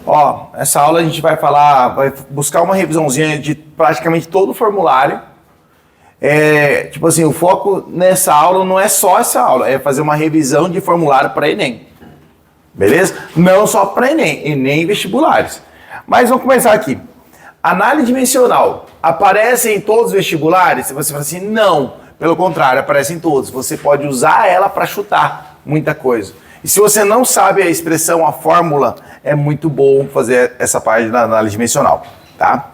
Ó, essa aula a gente vai buscar uma revisãozinha de praticamente todo o formulário. Tipo assim, o foco nessa aula não é só essa aula, é fazer uma revisão de formulário para Enem. Beleza? Não só para Enem, Enem e vestibulares. Mas vamos começar aqui. Análise dimensional aparece em todos os vestibulares? Você fala assim, não. Pelo contrário, aparece em todos. Você pode usar ela para chutar muita coisa. E se você não sabe a expressão, a fórmula, é muito bom fazer essa parte da análise dimensional, tá?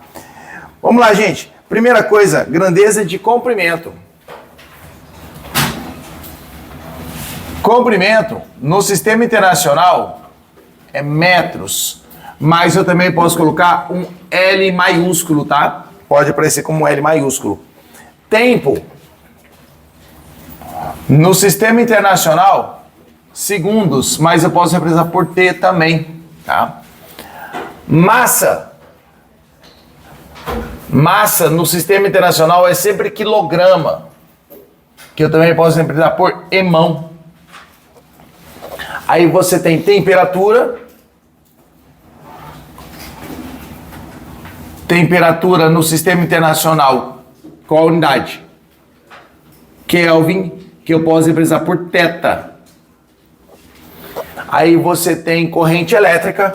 Vamos lá, gente. Primeira coisa, grandeza de comprimento. Comprimento, no sistema internacional, é metros. Mas eu também posso colocar um L maiúsculo, tá? Pode aparecer como L maiúsculo. Tempo, no sistema internacional, segundos, mas eu posso representar por T também, tá? Massa. Massa no sistema internacional é sempre quilograma, que eu também posso representar por emão. Aí você tem temperatura. Temperatura no sistema internacional, qual a unidade? Kelvin, que eu posso representar por θ. Aí você tem corrente elétrica.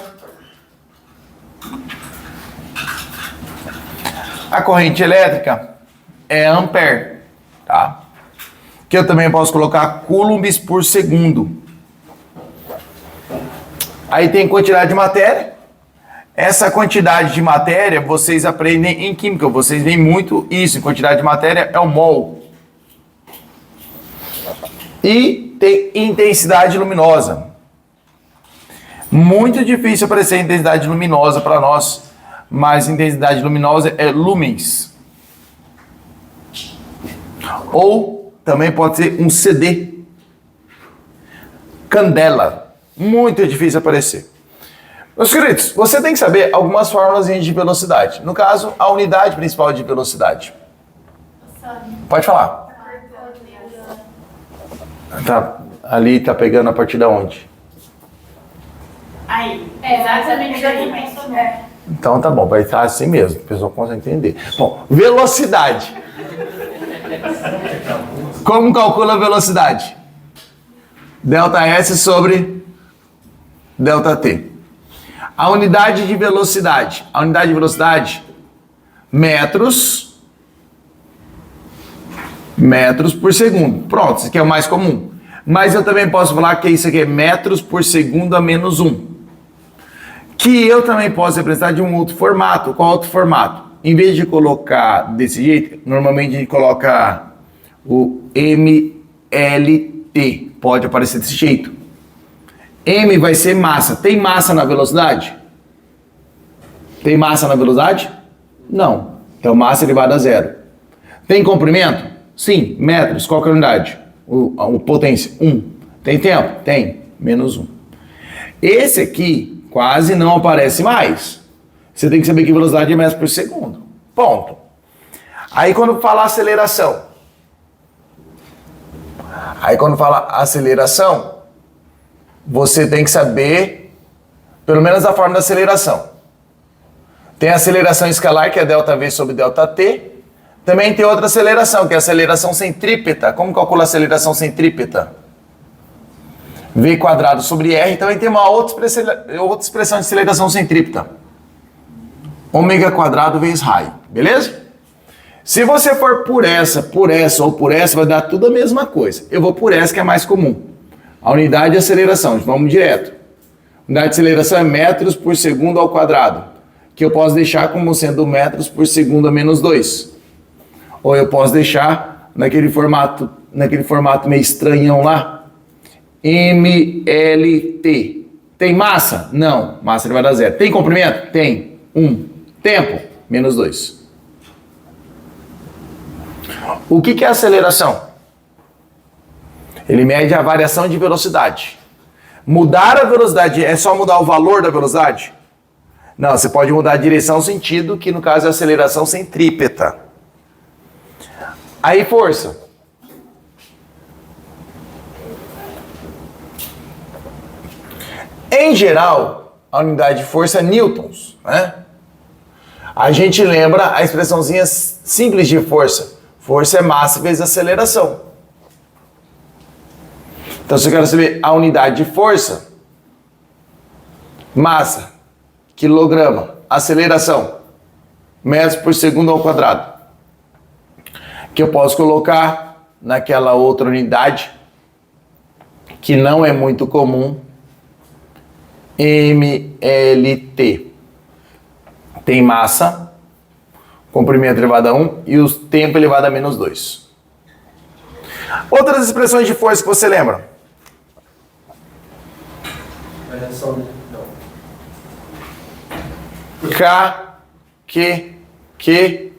A corrente elétrica é ampere, tá? Que eu também posso colocar coulombs por segundo. Aí tem quantidade de matéria. Essa quantidade de matéria vocês aprendem em química, vocês veem muito isso, em quantidade de matéria é o mol. E tem intensidade luminosa. Muito difícil aparecer intensidade luminosa para nós, mas intensidade luminosa é lumens. Ou também pode ser um CD. Candela. Muito difícil aparecer. Meus queridos, você tem que saber algumas fórmulas de velocidade. No caso, a unidade principal de velocidade. Pode falar. Tá, ali tá pegando a partir de onde? Aí, exatamente aqui. Então tá bom, vai estar assim mesmo, o pessoal consegue entender. Bom, velocidade. Como calcula a velocidade? ΔS sobre ΔT. A unidade de velocidade. A unidade de velocidade, metros por segundo. Pronto, isso aqui é o mais comum. Mas eu também posso falar que isso aqui é metros por segundo a menos 1. Que eu também posso representar de um outro formato. Qual outro formato? Em vez de colocar desse jeito, normalmente a gente coloca o MLT. Pode aparecer desse jeito. M vai ser massa. Tem massa na velocidade? Tem massa na velocidade? Não. Então massa elevada a zero. Tem comprimento? Sim. Metros. Qual que é a unidade? O potência. 1. Tem tempo? Tem. Menos 1. Esse aqui quase não aparece mais. Você tem que saber que velocidade é metros por segundo. Ponto. Aí quando fala aceleração. Você tem que saber, pelo menos a forma da aceleração. Tem a aceleração escalar, que é ΔV sobre ΔT. Também tem outra aceleração, que é a aceleração centrípeta. Como calcula a aceleração centrípeta? V quadrado sobre R. Também tem uma outra expressão de aceleração centrípeta. Ômega quadrado vezes raio. Beleza? Se você for por essa ou por essa, vai dar tudo a mesma coisa. Eu vou por essa, que é mais comum. A unidade de aceleração, vamos direto. A unidade de aceleração é metros por segundo ao quadrado, que eu posso deixar como sendo metros por segundo a menos 2. Ou eu posso deixar naquele formato meio estranhão lá, MLT. Tem massa? Não, massa elevada a zero. Tem comprimento? Tem. 1. Tempo? Menos 2. O que é aceleração? Ele mede a variação de velocidade. Mudar a velocidade é só mudar o valor da velocidade? Não, você pode mudar a direção, sentido, que no caso é a aceleração centrípeta. Aí força. Em geral, a unidade de força é newtons, né? A gente lembra a expressãozinha simples de força. Força é massa vezes aceleração. Então, se eu quero saber a unidade de força, massa, quilograma, aceleração, metros por segundo ao quadrado, que eu posso colocar naquela outra unidade que não é muito comum, MLT. Tem massa, comprimento elevado a 1 e o tempo elevado a menos 2. Outras expressões de força que você lembra? K, Q,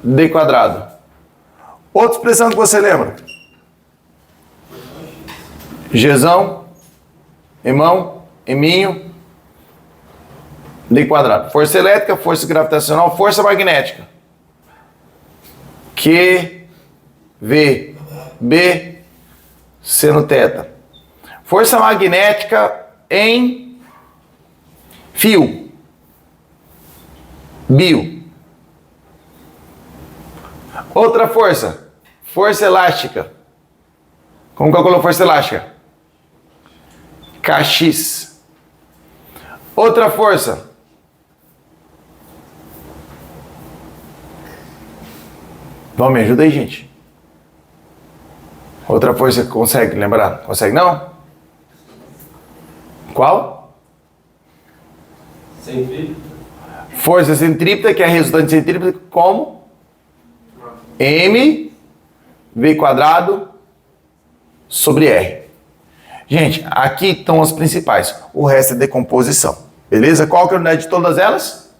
D quadrado. Outra expressão que você lembra? Gzão, Emão, Eminho, D quadrado. Força elétrica, força gravitacional, força magnética. Q, V, B, seno θ. Força magnética em fio. Bio. Outra força. Força elástica. Como calculou força elástica? Kx. Outra força. Vamos, me ajuda aí, gente. Outra força que consegue lembrar? Consegue não? Qual? Centrípeta. Força centrípeta, que é a resultante centrípeta, como? M V quadrado sobre R. Gente, aqui estão as principais. O resto é decomposição. Beleza? Qual que é a unidade de todas elas?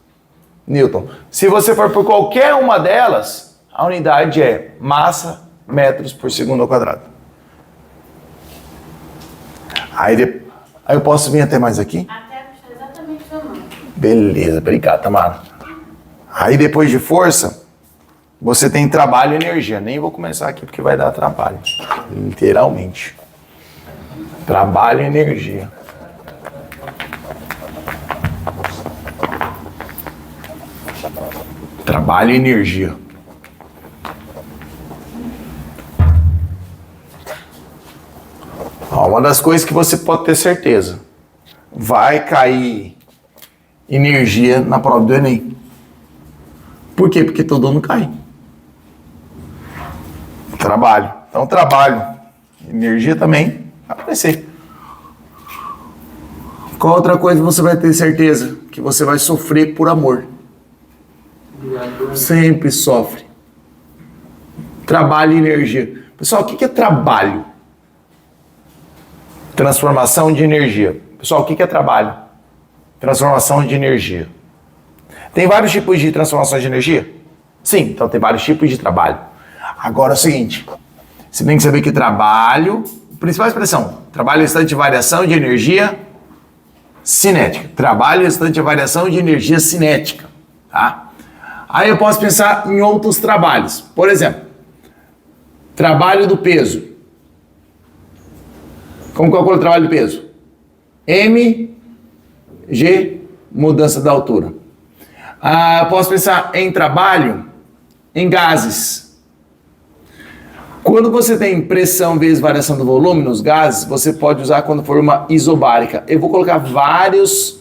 Newton. Se você for por qualquer uma delas, a unidade é massa metros por segundo ao quadrado. Aí eu posso vir até mais aqui? Até puxar exatamente o tamanho. Beleza, obrigado, Tamara. Aí depois de força, você tem trabalho e energia. Nem vou começar aqui porque vai dar trabalho. Literalmente. Trabalho e energia. Trabalho e energia. Ó, uma das coisas que você pode ter certeza. Vai cair energia na prova do Enem. Por quê? Porque todo ano cai. Trabalho. Então, trabalho. Energia também vai aparecer. Qual outra coisa você vai ter certeza? Que você vai sofrer por amor. Sempre sofre. Trabalho e energia. Pessoal, o que é trabalho? Transformação de energia. Pessoal, o que é trabalho? Transformação de energia. Tem vários tipos de transformação de energia? Sim, então tem vários tipos de trabalho. Agora é o seguinte, você tem que saber que trabalho, principal expressão, trabalho é instante de variação de energia cinética. Trabalho é instante de variação de energia cinética. Tá? Aí eu posso pensar em outros trabalhos. Por exemplo, trabalho do peso. Como calcula o trabalho do peso? mg, mudança da altura. Posso pensar em trabalho em gases. Quando você tem pressão vezes variação do volume nos gases, você pode usar quando for uma isobárica. Eu vou colocar vários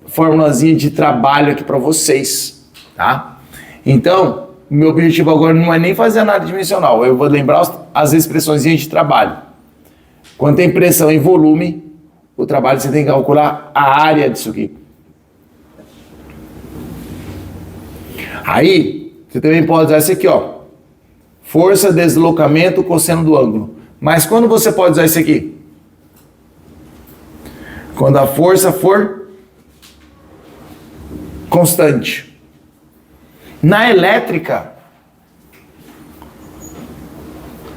formulazinhas de trabalho aqui para vocês, tá? Então, meu objetivo agora não é nem fazer análise dimensional, eu vou lembrar as expressões de trabalho. Quando tem pressão em volume, o trabalho você tem que calcular a área disso aqui. Aí, você também pode usar esse aqui, ó. Força, deslocamento, cosseno do ângulo. Mas quando você pode usar esse aqui? Quando a força for constante. Na elétrica,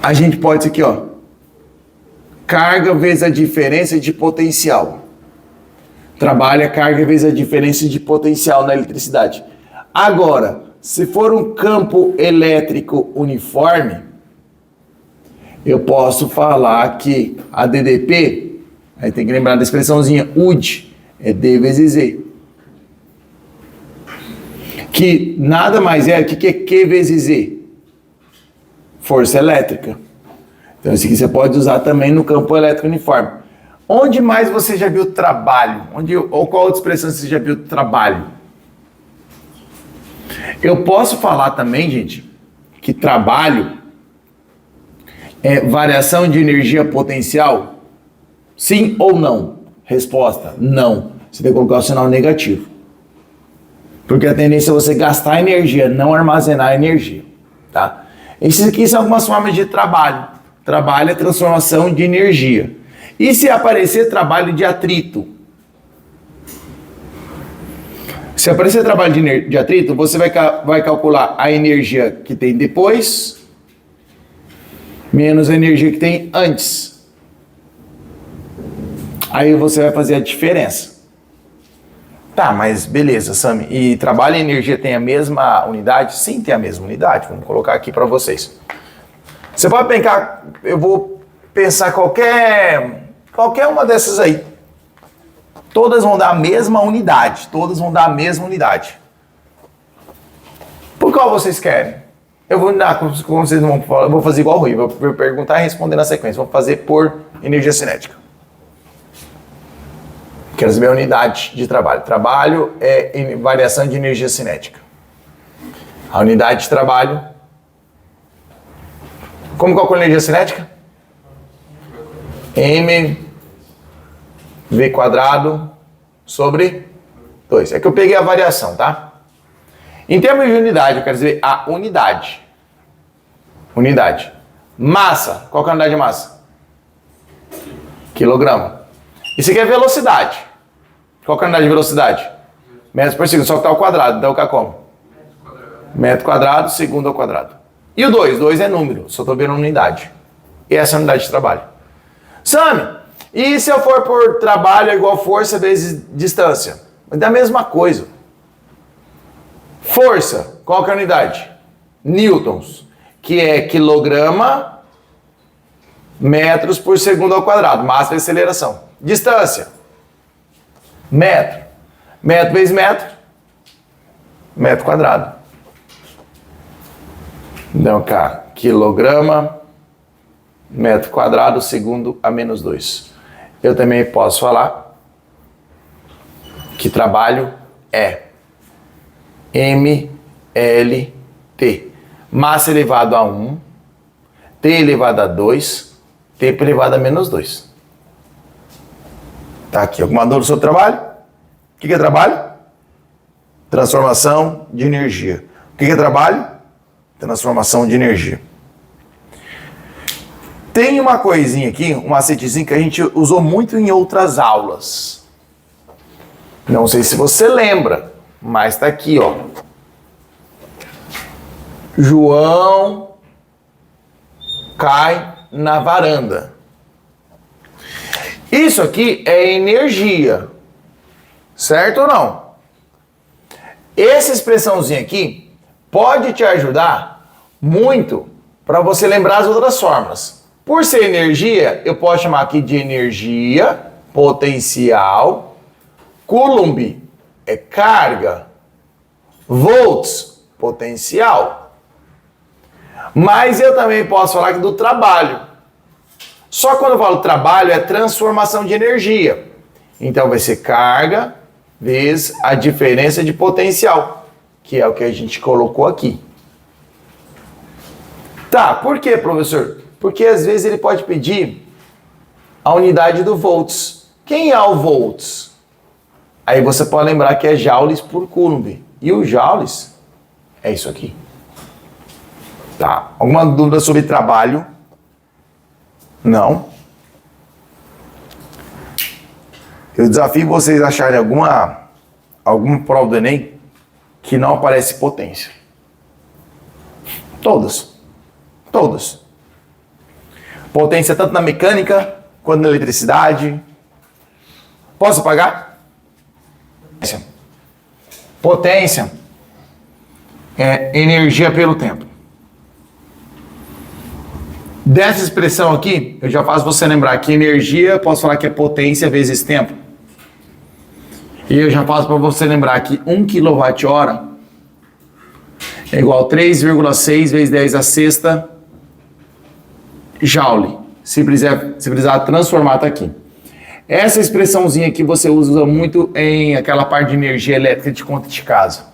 a gente pode isso aqui, ó. Carga vezes a diferença de potencial. Trabalha carga vezes a diferença de potencial na eletricidade. Agora, se for um campo elétrico uniforme, eu posso falar que a DDP, aí tem que lembrar da expressãozinha UD, É D vezes E. Que nada mais é, o que é Q vezes E? Força elétrica. Então isso aqui você pode usar também no campo elétrico uniforme. Onde mais você já viu trabalho? Ou qual outra expressão você já viu trabalho? Eu posso falar também, gente, que trabalho é variação de energia potencial? Sim ou não? Resposta, não. Você tem que colocar o sinal negativo. Porque a tendência é você gastar energia, não armazenar energia. Tá? Esses aqui são algumas formas de trabalho. Trabalho é transformação de energia. E se aparecer trabalho de atrito? Se aparecer trabalho de atrito, você vai calcular a energia que tem depois, menos a energia que tem antes. Aí você vai fazer a diferença. Tá, mas beleza, Sami. E trabalho e energia tem a mesma unidade? Sim, tem a mesma unidade. Vamos colocar aqui para vocês. Você pode pensar, eu vou pensar qualquer uma dessas aí. Todas vão dar a mesma unidade. Todas vão dar a mesma unidade. Por qual vocês querem? Eu vou dar, como vocês vão falar, eu vou fazer igual o Rui. Vou perguntar e responder na sequência. Vou fazer por energia cinética. Quero saber a unidade de trabalho. Trabalho é variação de energia cinética. A unidade de trabalho. Como calcula a energia cinética? mv² sobre 2. É que eu peguei a variação, tá? Em termos de unidade, eu quero dizer a unidade. Unidade. Massa. Qual que é a unidade de massa? Quilograma. Isso aqui é velocidade. Qual que é a unidade de velocidade? Metros por segundo, só que está ao quadrado. Então fica como? Metro quadrado, segundo ao quadrado. E o 2? 2 é número, só estou vendo unidade. E essa é a unidade de trabalho. Sami, e se eu for por trabalho é igual força vezes distância? Vai dar a mesma coisa. Força, qual que é a unidade? Newtons, que é quilograma, metros por segundo ao quadrado. Massa vezes aceleração. Distância. Metro. Metro vezes metro. Metro quadrado. Então, cá, quilograma, metro quadrado, segundo a menos 2. Eu também posso falar que trabalho é mLT. Massa elevado a 1, T elevado a 2, tempo elevado a menos 2. Tá aqui, alguma dúvida sobre trabalho? O que é trabalho? Transformação de energia. O que é trabalho? Transformação de energia. Tem uma coisinha aqui, um macetezinho que a gente usou muito em outras aulas. Não sei se você lembra, mas tá aqui, ó. João cai na varanda. Isso aqui é energia, certo ou não? Essa expressãozinha aqui pode te ajudar muito para você lembrar as outras fórmulas. Por ser energia, eu posso chamar aqui de energia potencial, Coulomb é carga, volts, potencial. Mas eu também posso falar aqui do trabalho. Só quando eu falo trabalho é transformação de energia. Então vai ser carga vezes a diferença de potencial, que é o que a gente colocou aqui. Tá, por quê, professor? Porque às vezes ele pode pedir a unidade do volts. Quem é o volts? Aí você pode lembrar que é joules por Coulomb. E o joules é isso aqui. Tá, alguma dúvida sobre trabalho? Não. Eu desafio vocês a acharem alguma prova do Enem que não aparece potência. Todas. Todas. Potência tanto na mecânica quanto na eletricidade. Posso apagar? Potência é energia pelo tempo. Dessa expressão aqui, eu já faço você lembrar que energia, posso falar que é potência vezes tempo. E eu já passo para você lembrar que 1 kWh é igual a 3,6 vezes 10 a sexta joule. Se precisar transformar, tá aqui. Essa expressãozinha que você usa muito em aquela parte de energia elétrica de conta de casa.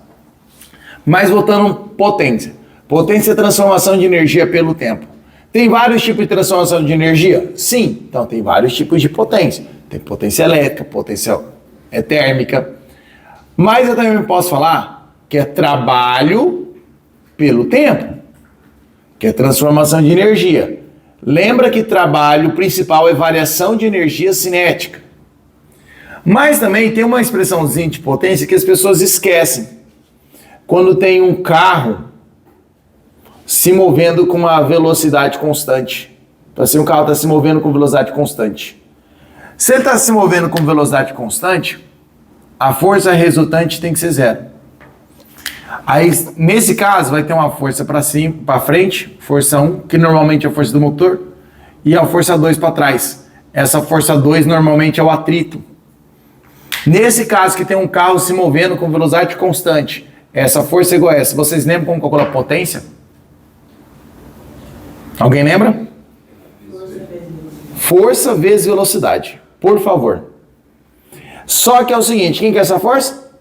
Mas voltando, potência. Potência é transformação de energia pelo tempo. Tem vários tipos de transformação de energia? Sim. Então tem vários tipos de potência. Tem potência elétrica, potência térmica. Mas eu também posso falar que é trabalho pelo tempo, que é transformação de energia. Lembra que trabalho principal é variação de energia cinética. Mas também tem uma expressãozinha de potência que as pessoas esquecem. Quando tem um carro se movendo com uma velocidade constante. Então assim, o carro está se movendo com velocidade constante. Se ele está se movendo com velocidade constante, a força resultante tem que ser zero. Aí, nesse caso, vai ter uma força para cima, para frente, força 1, que normalmente é a força do motor, e a força 2 para trás. Essa força 2 normalmente é o atrito. Nesse caso, que tem um carro se movendo com velocidade constante, essa força é igual a essa. Vocês lembram como calcula a potência? Alguém lembra? Força vezes velocidade. Por favor. Só que é o seguinte, quem que é essa força?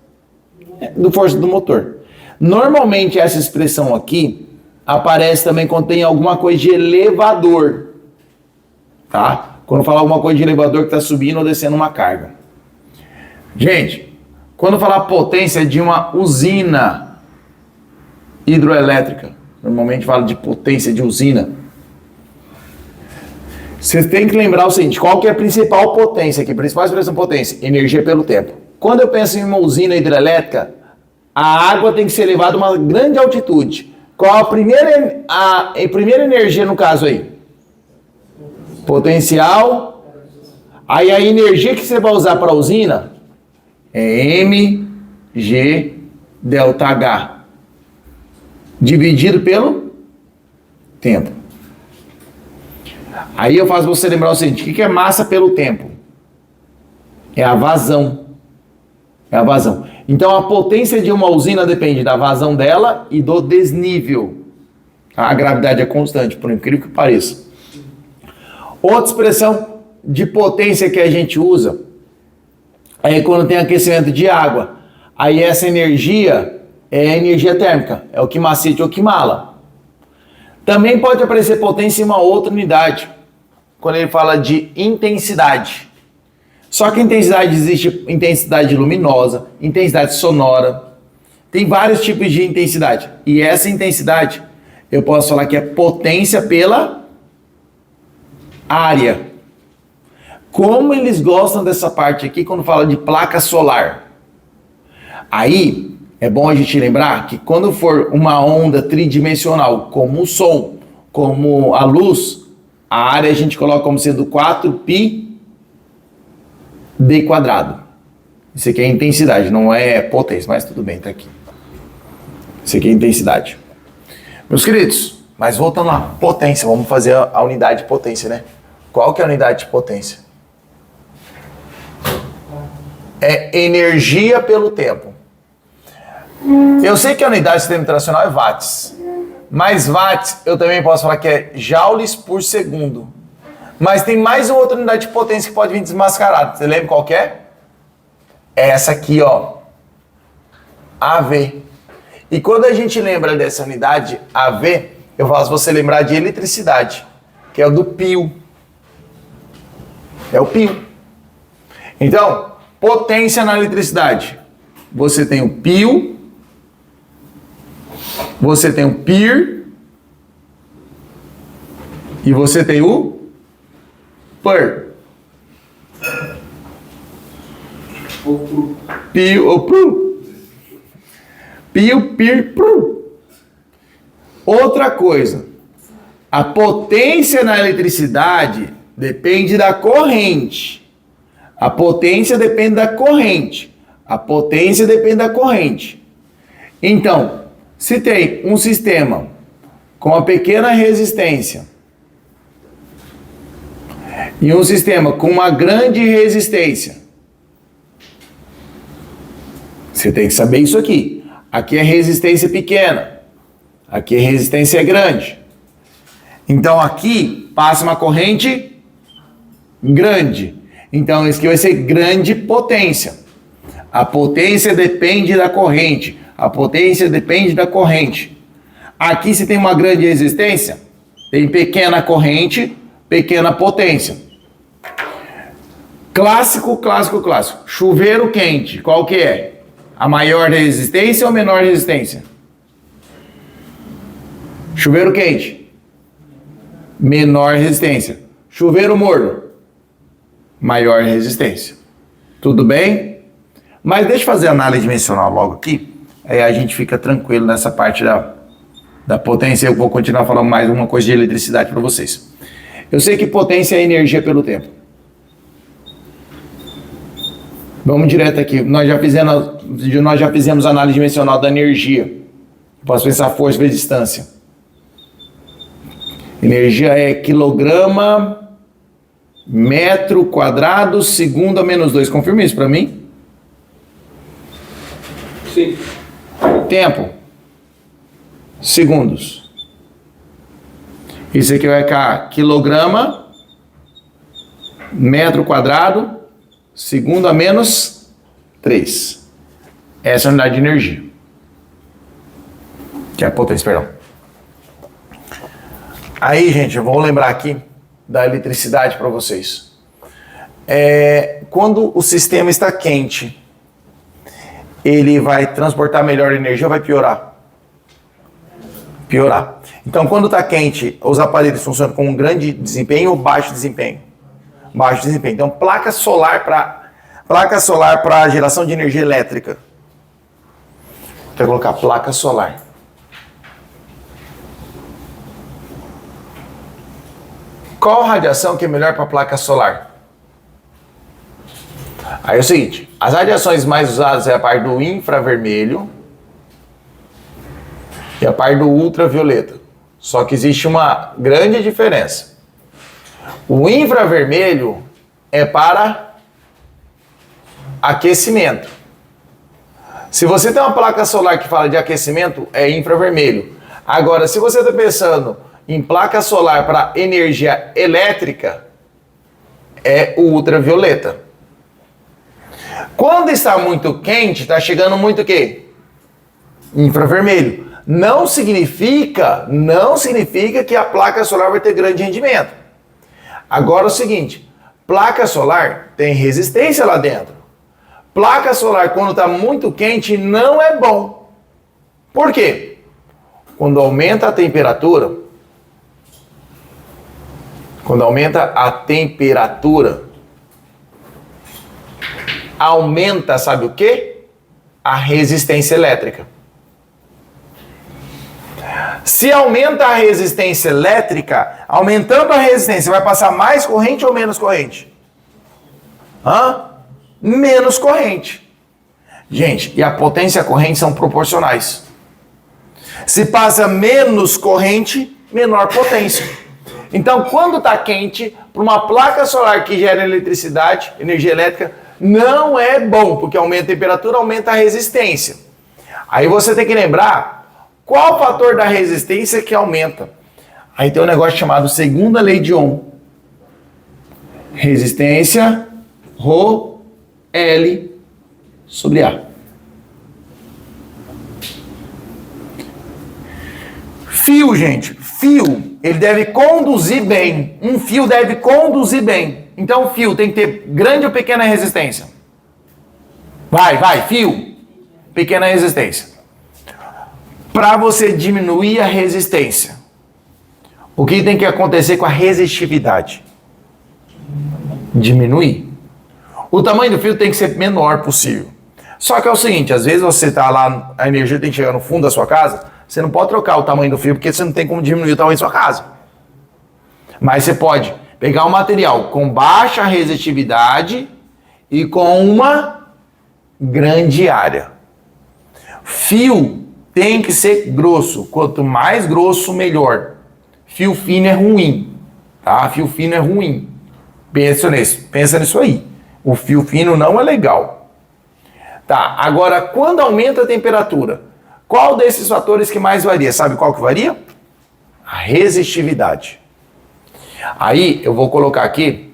Do força do motor. Normalmente essa expressão aqui aparece também quando tem alguma coisa de elevador. Tá? Quando falar alguma coisa de elevador que está subindo ou descendo uma carga. Gente, quando falar potência de uma usina hidroelétrica, normalmente fala de potência de usina. Você tem que lembrar o seguinte, qual que é a principal potência aqui? Principal expressão de potência, energia pelo tempo. Quando eu penso em uma usina hidrelétrica, a água tem que ser levada a uma grande altitude. Qual a primeira energia no caso aí? Potencial. Aí a energia que você vai usar para a usina é mg ΔH dividido pelo tempo. Aí eu faço você lembrar o seguinte, o que é massa pelo tempo? É a vazão. É a vazão. Então a potência de uma usina depende da vazão dela e do desnível. A gravidade é constante, por incrível que pareça. Outra expressão de potência que a gente usa é quando tem aquecimento de água. Aí essa energia é a energia térmica, é o que macete ou que mala. Também pode aparecer potência em uma outra unidade, quando ele fala de intensidade. Só que intensidade existe intensidade luminosa, intensidade sonora. Tem vários tipos de intensidade. E essa intensidade, eu posso falar que é potência pela área. Como eles gostam dessa parte aqui quando fala de placa solar. Aí, é bom a gente lembrar que quando for uma onda tridimensional, como o som, como a luz, a área a gente coloca como sendo 4πd². Isso aqui é intensidade, não é potência, mas tudo bem, tá aqui. Isso aqui é intensidade. Meus queridos, mas voltando lá, potência, vamos fazer a unidade de potência, né? Qual que é a unidade de potência? É energia pelo tempo. Eu sei que a unidade do sistema internacional é watts, mas watts eu também posso falar que é joules por segundo. Mas tem mais uma outra unidade de potência que pode vir desmascarada. Você lembra qual que é? É essa aqui, ó. AV. E quando a gente lembra dessa unidade AV, eu faço você lembrar de eletricidade, que é o do pio. É o pio. Então, potência na eletricidade. Você tem o pio, você tem o PIR e você tem o PER. Pio, o PRU. Pio, PIR, PRU. Outra coisa, a potência na eletricidade depende da corrente. A potência depende da corrente. A potência depende da corrente. Então, se tem um sistema com uma pequena resistência e um sistema com uma grande resistência, Você tem que saber isso aqui. Aqui é resistência pequena. Aqui é resistência grande. Então aqui passa uma corrente grande. Então isso aqui vai ser grande potência. A potência depende da corrente. A potência depende da corrente. Aqui se tem uma grande resistência, tem pequena corrente, pequena potência. Clássico, clássico, clássico. Chuveiro quente, qual que é? A maior resistência ou a menor resistência? Chuveiro quente. Menor resistência. Chuveiro morno. Maior resistência. Tudo bem? Mas deixa eu fazer a análise dimensional logo aqui. Aí a gente fica tranquilo nessa parte da potência. Eu vou continuar falando mais uma coisa de eletricidade para vocês. Eu sei que potência é energia pelo tempo. Vamos direto aqui. Nós já fizemos análise dimensional da energia. Posso pensar força vezes distância. Energia é quilograma, metro quadrado, segundo a menos 2. Confirma isso para mim? Sim. Tempo. Segundos. Isso aqui vai ficar quilograma, metro quadrado, segundo a menos 3. Essa é a unidade de energia. Que é a potência, perdão. Aí, gente, eu vou lembrar aqui da eletricidade para vocês. Quando o sistema está quente, ele vai transportar melhor energia ou vai piorar? Piorar. Então, quando está quente, os aparelhos funcionam com um grande desempenho ou baixo desempenho? Baixo desempenho. Então, placa solar para geração de energia elétrica. Quero colocar placa solar. Qual radiação que é melhor para a placa solar? Aí é o seguinte, as radiações mais usadas é a parte do infravermelho e a parte do ultravioleta. Só que existe uma grande diferença. O infravermelho é para aquecimento. Se você tem uma placa solar que fala de aquecimento, é infravermelho. Agora, se você está pensando em placa solar para energia elétrica, é o ultravioleta. Quando está muito quente, está chegando muito o quê? Infravermelho. Não significa que a placa solar vai ter grande rendimento. Agora é o seguinte, placa solar tem resistência lá dentro. Placa solar, quando está muito quente, não é bom. Por quê? Quando aumenta a temperatura, aumenta, sabe o quê? A resistência elétrica. Se aumenta a resistência elétrica, aumentando a resistência, vai passar mais corrente ou menos corrente? Menos corrente. Gente, e a potência e a corrente são proporcionais. Se passa menos corrente, menor potência. Então, quando está quente, para uma placa solar que gera eletricidade, energia elétrica, não é bom, porque aumenta a temperatura, aumenta a resistência. Aí você tem que lembrar qual o fator da resistência que aumenta. Aí tem um negócio chamado segunda lei de Ohm. Resistência, Rho, L sobre A. Fio, gente, fio, ele deve conduzir bem. Um fio deve conduzir bem. Então o fio tem que ter grande ou pequena resistência? Fio. Pequena resistência. Para você diminuir a resistência, o que tem que acontecer com a resistividade? Diminuir. O tamanho do fio tem que ser menor possível. Só que é o seguinte, às vezes você está lá, a energia tem que chegar no fundo da sua casa, você não pode trocar o tamanho do fio, porque você não tem como diminuir o tamanho da sua casa. Mas você pode pegar um material com baixa resistividade e com uma grande área. Fio tem que ser grosso. Quanto mais grosso, melhor. Fio fino é ruim. Tá? Fio fino é ruim. Pensa nisso aí. O fio fino não é legal. Tá, agora quando aumenta a temperatura, qual desses fatores que mais varia? Sabe qual que varia? A resistividade. Aí eu vou colocar aqui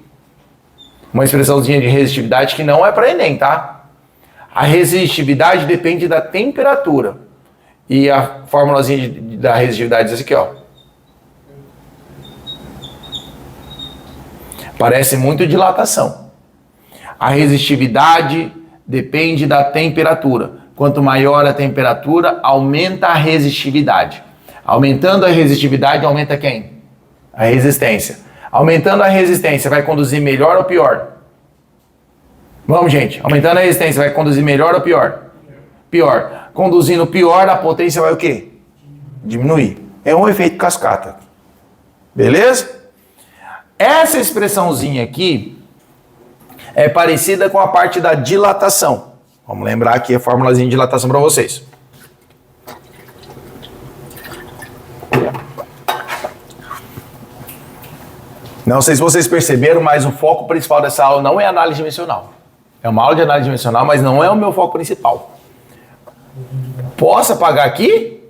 uma expressãozinha de resistividade que não é para Enem, tá? A resistividade depende da temperatura. E a formulazinha da resistividade diz aqui, ó. Parece muito dilatação. A resistividade depende da temperatura. Quanto maior a temperatura, aumenta a resistividade. Aumentando a resistividade, aumenta quem? A resistência. Aumentando a resistência, vai conduzir melhor ou pior? Vamos, gente. Aumentando a resistência, vai conduzir melhor ou pior? Pior. Conduzindo pior, a potência vai o quê? Diminuir. É um efeito cascata. Beleza? Essa expressãozinha aqui é parecida com a parte da dilatação. Vamos lembrar aqui a formulazinha de dilatação para vocês. Não sei se vocês perceberam, mas o foco principal dessa aula não é análise dimensional. É uma aula de análise dimensional, mas não é o meu foco principal. Posso apagar aqui?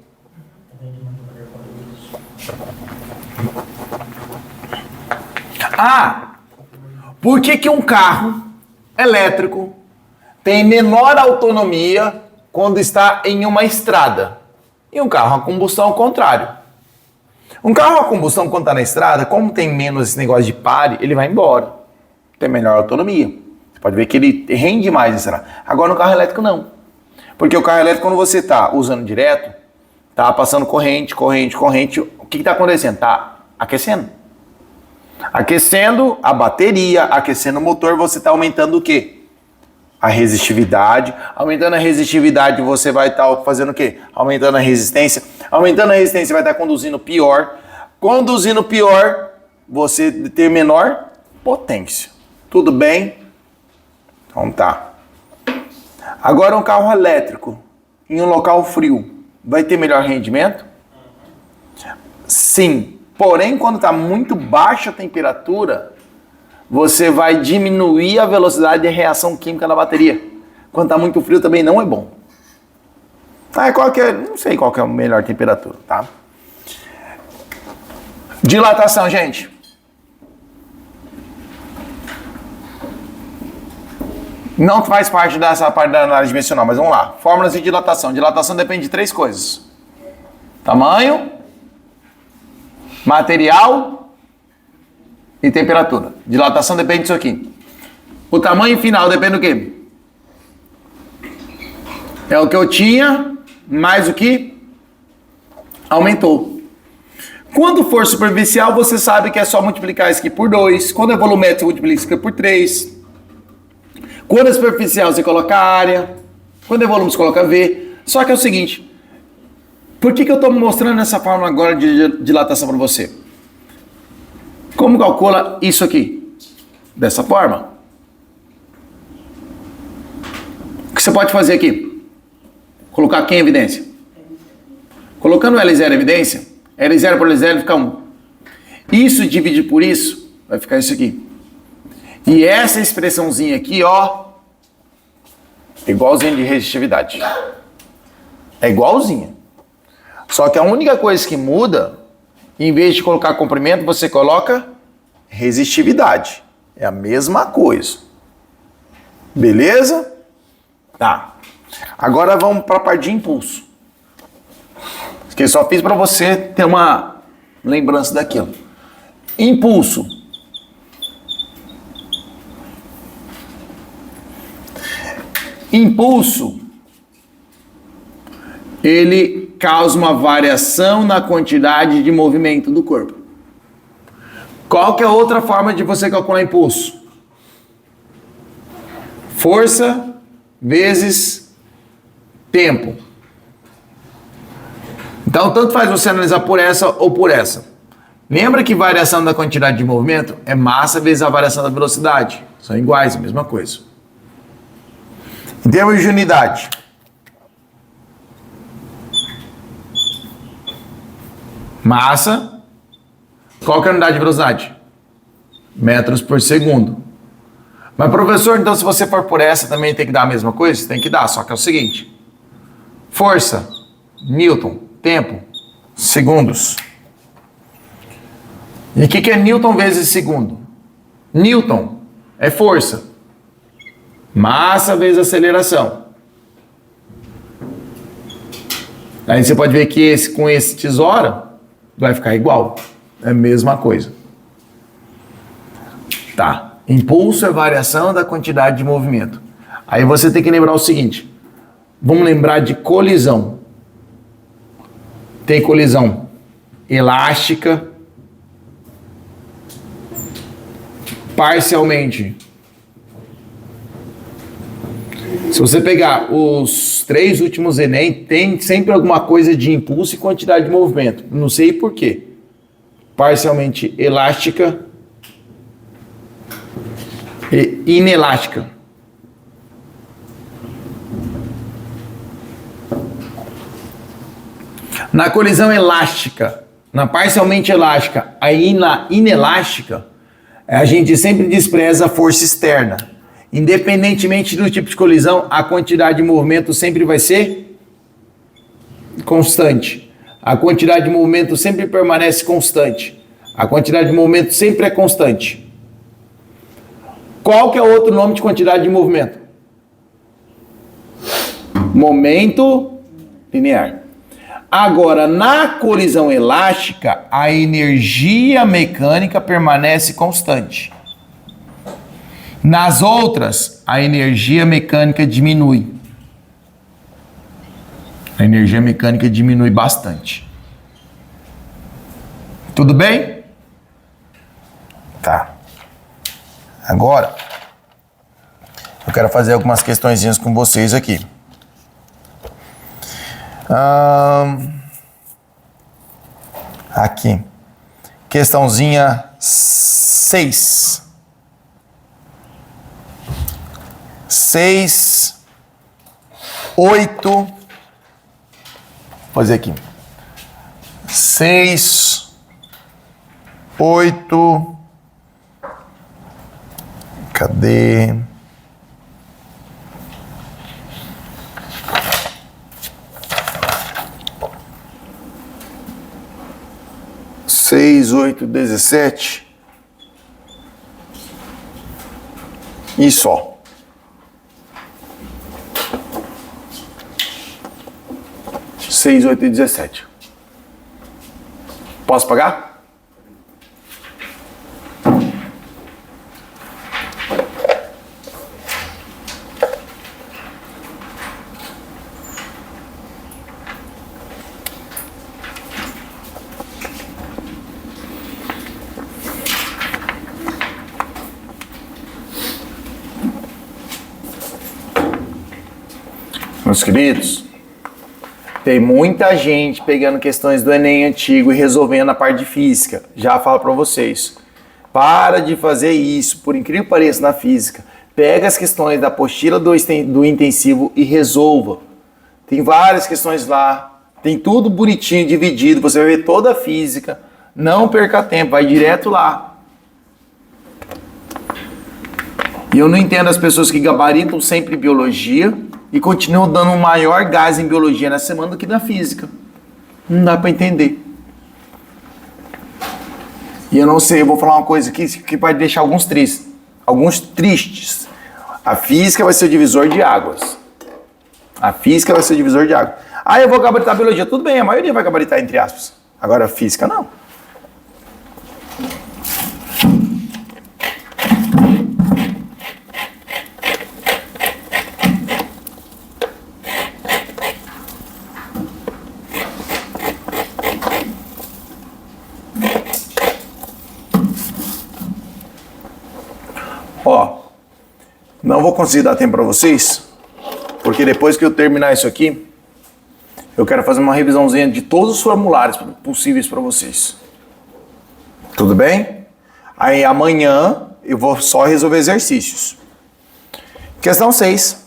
Ah, por que um carro elétrico tem menor autonomia quando está em uma estrada? E um carro a combustão ao contrário. Um carro a combustão quando está na estrada, como tem menos esse negócio de pare, ele vai embora. Tem melhor autonomia. Você pode ver que ele rende mais na estrada. Agora no carro elétrico não. Porque o carro elétrico, quando você está usando direto, tá passando corrente, o que está acontecendo? Está aquecendo. Aquecendo a bateria, aquecendo o motor, você está aumentando o quê? A resistividade. Aumentando a resistividade, você vai estar fazendo o quê? Aumentando a resistência. Aumentando a resistência, vai estar conduzindo pior. Conduzindo pior, você ter menor potência. Tudo bem? Então tá. Agora um carro elétrico em um local frio, vai ter melhor rendimento? Sim. Porém, quando está muito baixa a temperatura, você vai diminuir a velocidade de reação química da bateria. Quando está muito frio também não é bom. Não sei qual que é a melhor temperatura, tá? Dilatação, gente. Não faz parte dessa parte da análise dimensional, mas vamos lá. Fórmulas de dilatação. Dilatação depende de 3 coisas. Tamanho, material e temperatura. Dilatação depende disso aqui. O tamanho final depende do quê? É o que eu tinha, mais o que aumentou. Quando for superficial, você sabe que é só multiplicar isso aqui por 2. Quando é volumétrico, você multiplica isso aqui por 3. Quando é superficial, você coloca área. Quando é volume, você coloca V. Só que é o seguinte, por que eu estou mostrando essa fórmula agora de dilatação para você? Como calcula isso aqui? Dessa forma. O que você pode fazer aqui? Colocar quem em evidência? Colocando L0 em evidência, L0 por L0 fica 1. Isso dividir por isso, vai ficar isso aqui. E essa expressãozinha aqui, ó, igualzinha de resistividade. É igualzinha. Só que a única coisa que muda, em vez de colocar comprimento, você coloca resistividade. É a mesma coisa. Beleza? Tá. Agora vamos para a parte de impulso. Que eu só fiz para você ter uma lembrança daquilo. Impulso. Impulso, ele causa uma variação na quantidade de movimento do corpo. Qual que é a outra forma de você calcular impulso? Força vezes tempo. Então, tanto faz você analisar por essa ou por essa. Lembra que variação da quantidade de movimento é massa vezes a variação da velocidade. São iguais, a mesma coisa. Em termos de unidade, massa, qual que é a unidade de velocidade? Metros por segundo. Mas, professor, então se você for por essa, também tem que dar a mesma coisa? Tem que dar, só que é o seguinte. Força, Newton, tempo, segundos. E o que é Newton vezes segundo? Newton é força. Massa vezes aceleração. Aí você pode ver que com esse tesoura vai ficar igual. É a mesma coisa. Tá. Impulso é variação da quantidade de movimento. Aí você tem que lembrar o seguinte. Vamos lembrar de colisão. Tem colisão elástica, parcialmente. Se você pegar os 3 últimos Enem, tem sempre alguma coisa de impulso e quantidade de movimento. Não sei por quê. Parcialmente elástica e inelástica. Na colisão elástica, na parcialmente elástica, aí na inelástica, a gente sempre despreza a força externa. Independentemente do tipo de colisão, a quantidade de movimento sempre vai ser constante. A quantidade de movimento sempre permanece constante. A quantidade de movimento sempre é constante. Qual que é o outro nome de quantidade de movimento? Momento linear. Agora, na colisão elástica, a energia mecânica permanece constante. Nas outras, a energia mecânica diminui. A energia mecânica diminui bastante. Tudo bem? Tá. Agora, eu quero fazer algumas questõezinhas com vocês aqui. Aqui. Questãozinha 6. 6, 8. Vou fazer aqui. 6, 8. Cadê? Seis, 8, 17. E só. Seis, 8 e 17. Posso pagar? Meus queridos, tem muita gente pegando questões do Enem antigo e resolvendo a parte de física. Já falo para vocês. Para de fazer isso, por incrível que pareça, na física. Pega as questões da apostila do intensivo e resolva. Tem várias questões lá. Tem tudo bonitinho, dividido. Você vai ver toda a física. Não perca tempo, vai direto lá. E eu não entendo as pessoas que gabaritam sempre biologia e continuam dando um maior gás em biologia na semana do que na física. Não dá para entender. E eu não sei, eu vou falar uma coisa aqui que vai deixar alguns tristes. A física vai ser o divisor de águas. A física vai ser o divisor de águas. Ah, eu vou gabaritar a biologia. Tudo bem, a maioria vai gabaritar entre aspas. Agora a física não. Ó, não vou conseguir dar tempo para vocês, porque depois que eu terminar isso aqui, eu quero fazer uma revisãozinha de todos os formulários possíveis para vocês. Tudo bem? Aí amanhã eu vou só resolver exercícios. Questão 6.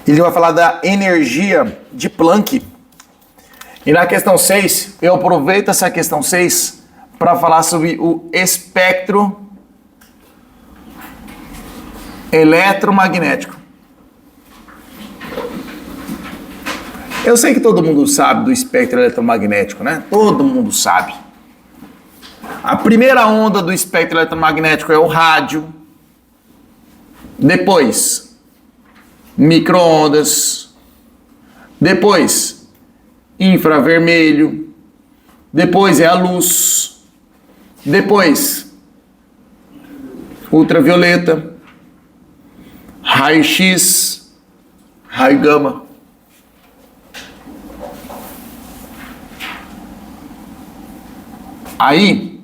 Ele vai falar da energia de Planck. E na questão 6, eu aproveito essa questão 6 para falar sobre o espectro eletromagnético. Eu sei que todo mundo sabe do espectro eletromagnético, né? Todo mundo sabe. A primeira onda do espectro eletromagnético é o rádio. Depois, micro-ondas. Depois, infravermelho. Depois é a luz. Depois, ultravioleta. Raio-X. Raio-gama. Aí,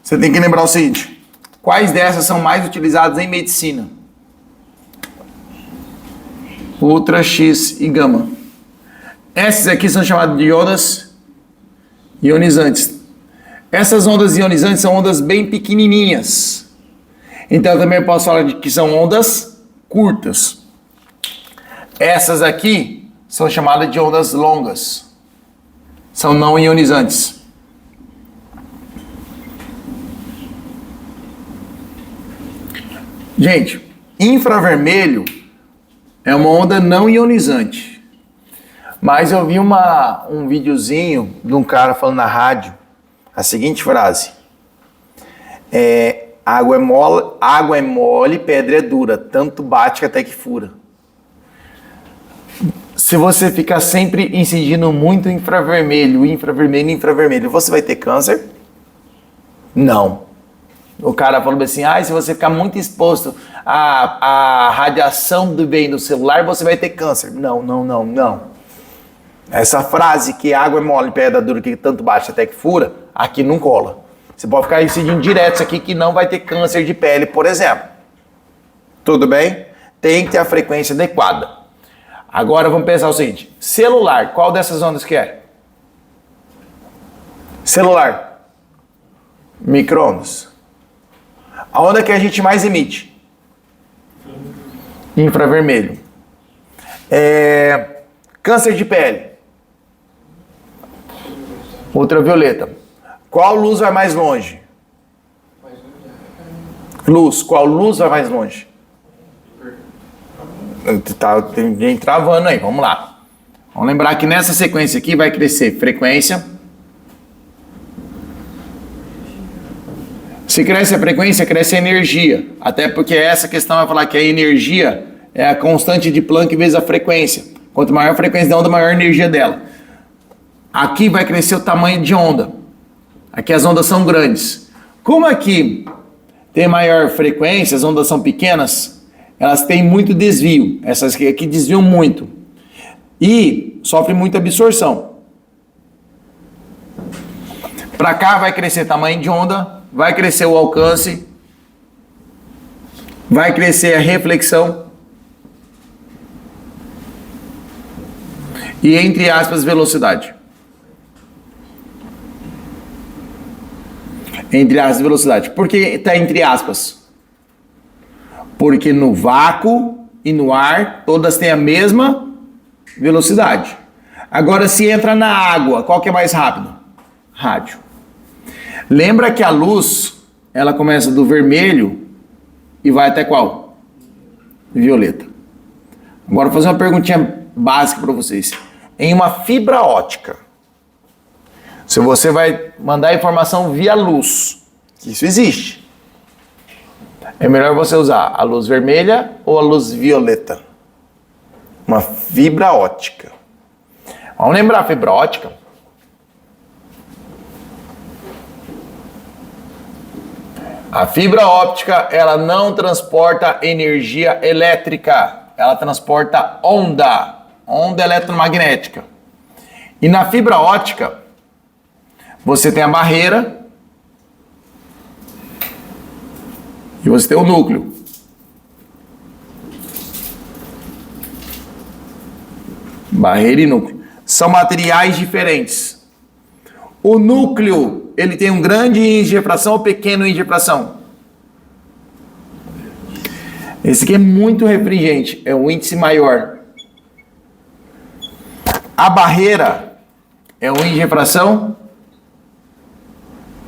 você tem que lembrar o seguinte: quais dessas são mais utilizadas em medicina? Ultra, X e gama. Essas aqui são chamadas de ondas ionizantes. Essas ondas ionizantes são ondas bem pequenininhas. Então, eu também posso falar de que são ondas curtas. Essas aqui são chamadas de ondas longas. São não ionizantes. Gente, infravermelho é uma onda não ionizante. Mas eu vi um videozinho de um cara falando na rádio a seguinte frase: água é mole, pedra é dura, tanto bate até que fura. Se você ficar sempre incidindo muito infravermelho, você vai ter câncer? Não. O cara falou assim: se você ficar muito exposto à radiação do bem do celular, você vai ter câncer. Não. Essa frase que água é mole, pedra dura, que tanto bate até que fura, aqui não cola. Você pode ficar incidindo direto isso aqui que não vai ter câncer de pele, por exemplo. Tudo bem? Tem que ter a frequência adequada. Agora vamos pensar o seguinte: celular, qual dessas ondas que é? Celular. Micro-ondas. A onda que a gente mais emite? Infravermelho. Câncer de pele? Ultravioleta. Qual luz vai mais longe? Luz. Qual luz vai mais longe? Tem gente travando aí, vamos lá. Vamos lembrar que nessa sequência aqui vai crescer frequência. Se cresce a frequência, cresce a energia. Até porque essa questão vai falar que a energia é a constante de Planck vezes a frequência. Quanto maior a frequência da onda, maior a energia dela. Aqui vai crescer o tamanho de onda. Aqui as ondas são grandes. Como aqui tem maior frequência, as ondas são pequenas, elas têm muito desvio. Essas aqui desviam muito. E sofrem muita absorção. Para cá vai crescer tamanho de onda, vai crescer o alcance, vai crescer a reflexão e, entre aspas, velocidade. Entre aspas, velocidade. Por que está entre aspas? Porque no vácuo e no ar, todas têm a mesma velocidade. Agora, se entra na água, qual que é mais rápido? Rádio. Lembra que a luz, ela começa do vermelho e vai até qual? Violeta. Agora, vou fazer uma perguntinha básica para vocês. Em uma fibra ótica, se você vai mandar informação via luz, isso existe, é melhor você usar a luz vermelha ou a luz violeta? Uma fibra ótica. Vamos lembrar a fibra ótica? A fibra óptica, ela não transporta energia elétrica, ela transporta onda eletromagnética. E na fibra óptica, você tem a barreira e você tem o núcleo. Barreira e núcleo. São materiais diferentes. O núcleo, ele tem um grande índice de refração ou pequeno índice de refração? Esse aqui é muito refringente, é um índice maior. A barreira é um índice de refração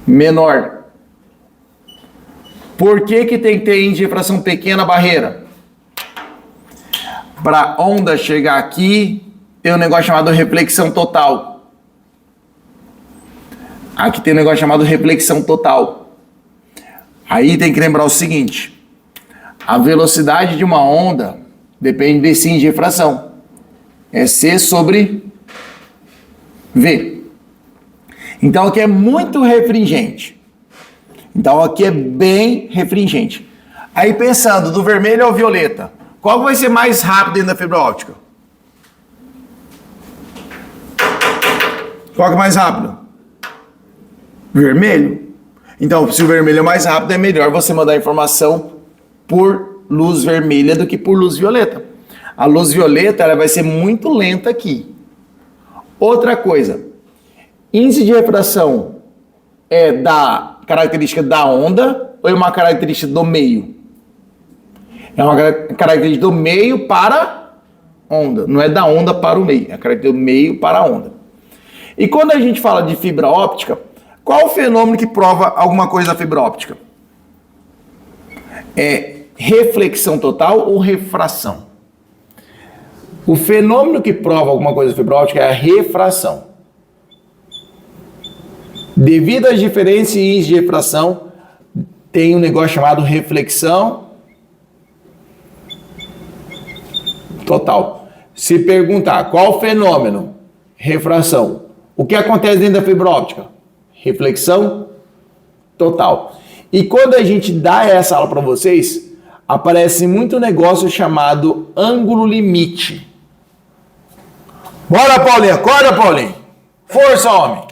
menor. Por que que tem que ter índice de refração pequena barreira? Para a onda chegar aqui, tem um negócio chamado reflexão total. Aqui tem um negócio chamado reflexão total. Aí tem que lembrar o seguinte: a velocidade de uma onda depende desse índice de refração. É C sobre V. Então aqui é muito refringente. Então aqui é bem refringente. Aí pensando do vermelho ao violeta, qual vai ser mais rápido dentro da fibra óptica? Qual que é mais rápido? Vermelho. Então, se o vermelho é mais rápido, é melhor você mandar a informação por luz vermelha do que por luz violeta. A luz violeta ela vai ser muito lenta aqui. Outra coisa, índice de refração é da característica da onda ou é uma característica do meio? É uma característica do meio para onda, não é da onda para o meio, é a característica do meio para a onda. E quando a gente fala de fibra óptica, qual o fenômeno que prova alguma coisa da fibra óptica? É reflexão total ou refração? O fenômeno que prova alguma coisa da fibra óptica é a refração. Devido às diferenças em índice de refração, tem um negócio chamado reflexão total. Se perguntar qual o fenômeno? Refração. O que acontece dentro da fibra óptica? Reflexão total. E quando a gente dá essa aula para vocês, aparece muito negócio chamado ângulo limite. Bora, Paulinho, acorda, Paulinho. Força, homem.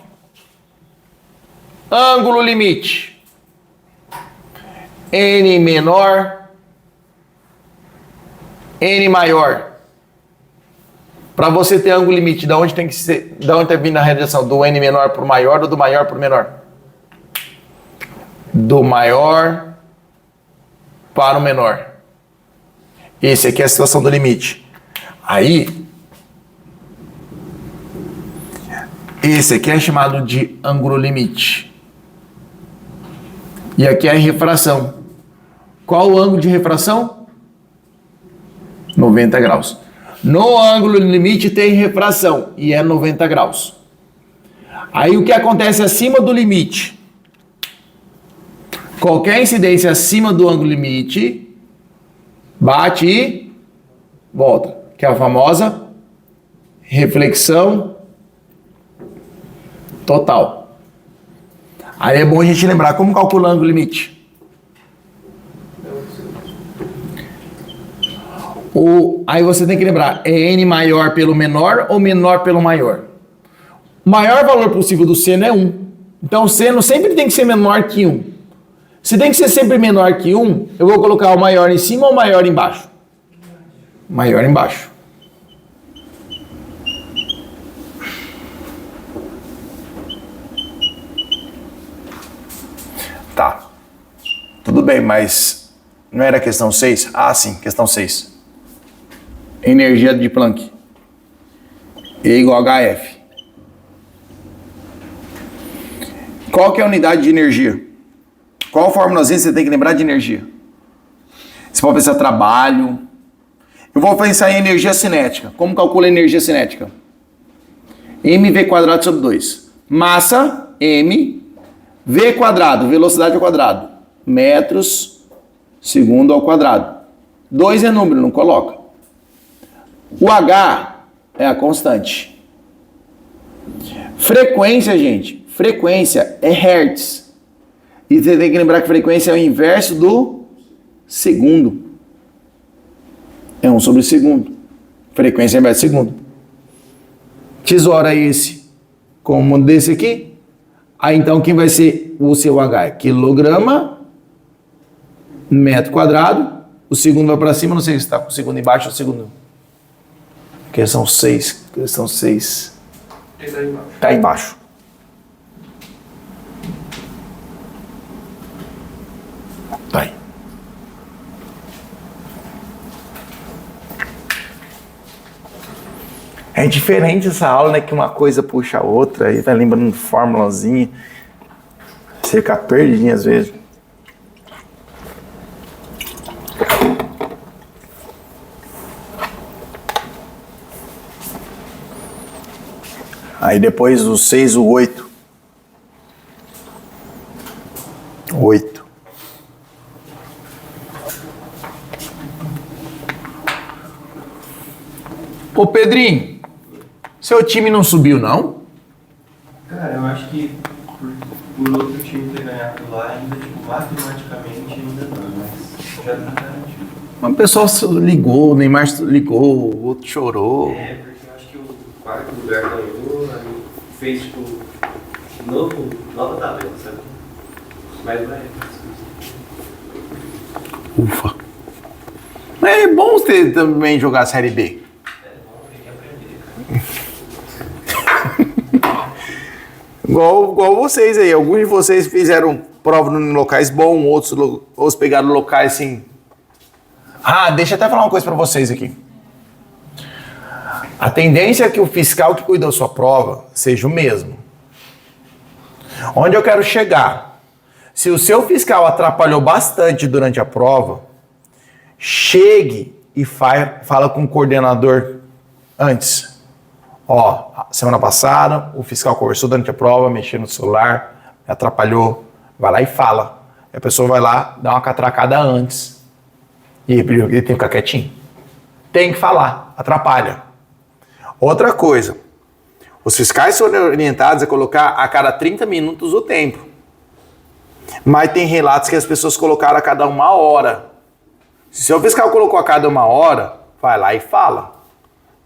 Ângulo limite. N menor, N maior. Para você ter ângulo limite, da onde tem que ser, da onde está vindo a radiação? Do N menor para o maior ou do maior para o menor? Do maior para o menor. Esse aqui é a situação do limite. Aí, esse aqui é chamado de ângulo limite. E aqui é a refração. Qual o ângulo de refração? 90 graus. No ângulo limite tem refração e é 90 graus. Aí o que acontece acima do limite? Qualquer incidência acima do ângulo limite bate e volta, que é a famosa reflexão total. Aí é bom a gente lembrar como calcula o ângulo limite. Aí você tem que lembrar, é N maior pelo menor ou menor pelo maior? O maior valor possível do seno é 1. Então o seno sempre tem que ser menor que 1. Se tem que ser sempre menor que 1, eu vou colocar o maior em cima ou o maior embaixo? Maior embaixo. Tá. Tudo bem, mas não era questão 6? Ah, sim, questão 6. Energia de Planck. E igual a HF. Qual que é a unidade de energia? Qual formulazinha você tem que lembrar de energia? Você pode pensar trabalho. Eu vou pensar em energia cinética. Como calcula a energia cinética? mv² sobre 2. Massa, m. v², velocidade ao quadrado. Metros, segundo ao quadrado. 2 é número, não coloca. O H é a constante. Frequência, gente. Frequência é hertz. E você tem que lembrar que frequência é o inverso do segundo. É 1 sobre segundo. Frequência é inverso do segundo. Tesoura esse como desse aqui. Aí então quem vai ser o seu H? É quilograma metro quadrado. O segundo vai para cima, não sei se está com o segundo embaixo ou o segundo. Questão 6. Questão 6. Está embaixo. Tá aí. É diferente essa aula, né? Que uma coisa puxa a outra, aí vai lembrando fórmulazinha. Você fica perdidinho às vezes. Aí depois o 6, o 8. 8. Ô Pedrinho, seu time não subiu não? Cara, eu acho que por outro time ter ganhado lá, ainda, tipo, matematicamente ainda não, mas já tá garantido. Mas o pessoal ligou, o Neymar ligou, o outro chorou. É, porque eu acho que o quarto lugar ganhou, aí fez, tipo, nova tabela, sabe? Mas vai. Ufa. Mas é bom você também jogar a Série B. É bom, tem que aprender, cara. Igual vocês aí. Alguns de vocês fizeram prova em locais bons, outros pegaram locais assim. Ah, deixa eu até falar uma coisa pra vocês aqui. A tendência é que o fiscal que cuidou da sua prova seja o mesmo. Onde eu quero chegar? Se o seu fiscal atrapalhou bastante durante a prova, chegue e fala com o coordenador antes. Ó, semana passada o fiscal conversou durante a prova, mexeu no celular, atrapalhou. Vai lá e fala. E a pessoa vai lá, dá uma catracada antes. E ele tem que ficar quietinho. Tem que falar, atrapalha. Outra coisa, os fiscais são orientados a colocar a cada 30 minutos o tempo. Mas tem relatos que as pessoas colocaram a cada 1 hora. Se o seu fiscal colocou a cada 1 hora, vai lá e fala.